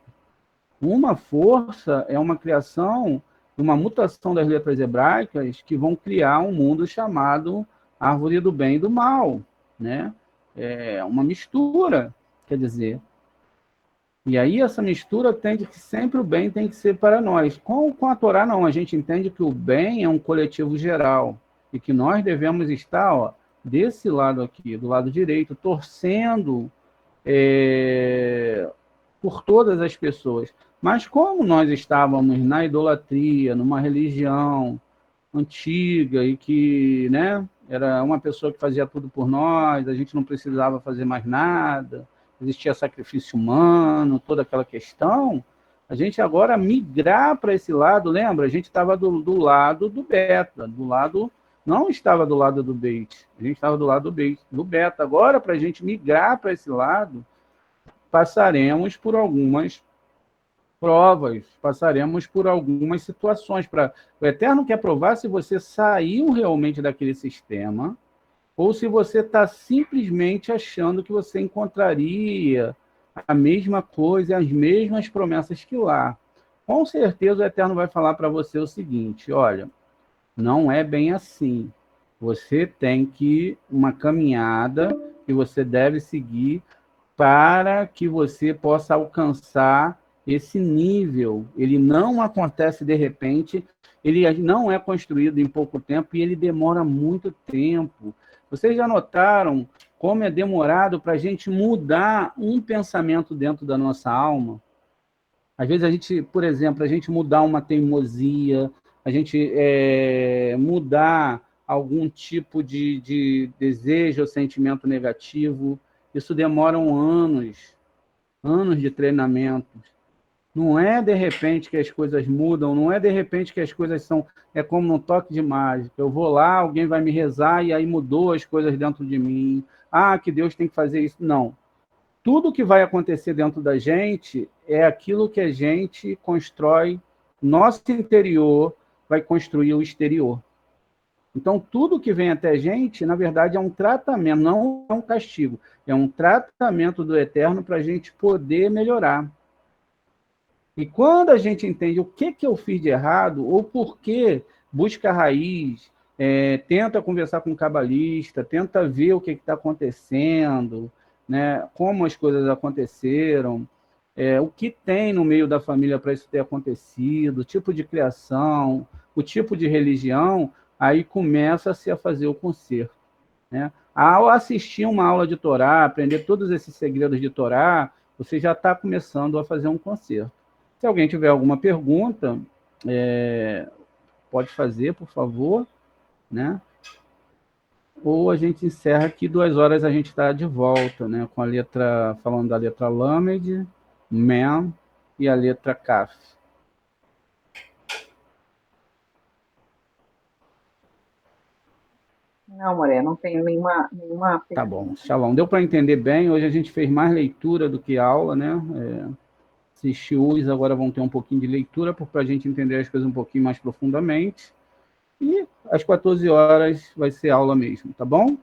Speaker 1: Uma força é uma criação, uma mutação das letras hebraicas que vão criar um mundo chamado árvore do bem e do mal, né? É uma mistura, quer dizer. E aí essa mistura tende que sempre o bem tem que ser para nós. Com a Torá, não. A gente entende que o bem é um coletivo geral e que nós devemos estar, ó, desse lado aqui, do lado direito, torcendo por todas as pessoas. Mas como nós estávamos na idolatria, numa religião antiga e que, né, era uma pessoa que fazia tudo por nós, a gente não precisava fazer mais nada, existia sacrifício humano, toda aquela questão, a gente agora migrar para esse lado, lembra? A gente estava do lado do beta, do lado, não estava do lado do bait, a gente estava do lado do beta. Agora, para a gente migrar para esse lado, passaremos por algumas provas, passaremos por algumas situações. O Eterno quer provar se você saiu realmente daquele sistema ou se você está simplesmente achando que você encontraria a mesma coisa, as mesmas promessas que lá. Com certeza o Eterno vai falar para você o seguinte: olha, não é bem assim. Você tem que uma caminhada que você deve seguir para que você possa alcançar esse nível. Ele não acontece de repente, ele não é construído em pouco tempo e ele demora muito tempo. Vocês já notaram como é demorado para a gente mudar um pensamento dentro da nossa alma? Às vezes a gente, por exemplo, a gente mudar uma teimosia, a gente mudar algum tipo de desejo ou sentimento negativo, isso demora anos de treinamento. Não é de repente que as coisas mudam, não é de repente que as coisas são, é como um toque de mágica. Eu vou lá, alguém vai me rezar e aí mudou as coisas dentro de mim. Ah, que Deus tem que fazer isso. Não. Tudo que vai acontecer dentro da gente é aquilo que a gente constrói, nosso interior vai construir o exterior. Então, tudo que vem até a gente, na verdade, é um tratamento, não é um castigo, é um tratamento do Eterno para a gente poder melhorar. E quando a gente entende o que eu fiz de errado, ou por que busca a raiz, tenta conversar com o cabalista, tenta ver o que está acontecendo, né, como as coisas aconteceram, o que tem no meio da família para isso ter acontecido, o tipo de criação, o tipo de religião, aí começa-se a fazer o conserto, né? Ao assistir uma aula de Torá, aprender todos esses segredos de Torá, você já está começando a fazer um conserto. Se alguém tiver alguma pergunta, pode fazer, por favor, né? Ou a gente encerra aqui, 2 horas a gente está de volta, né? Com a letra, falando da letra Lamed, Mem e a letra Kaf.
Speaker 2: Não, Moré, não tenho nenhuma
Speaker 1: Tá
Speaker 2: pergunta.
Speaker 1: bom, Shalom. Deu para entender bem? Hoje a gente fez mais leitura do que aula, né? Esses shiús agora vão ter um pouquinho de leitura para a gente entender as coisas um pouquinho mais profundamente. E às 14 horas vai ser aula mesmo, tá bom?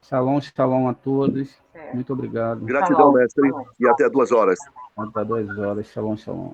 Speaker 1: Shalom, shalom a todos.
Speaker 2: Certo.
Speaker 1: Muito obrigado.
Speaker 3: Gratidão, mestre. E até 2 horas.
Speaker 1: Até 2 horas. Shalom, shalom.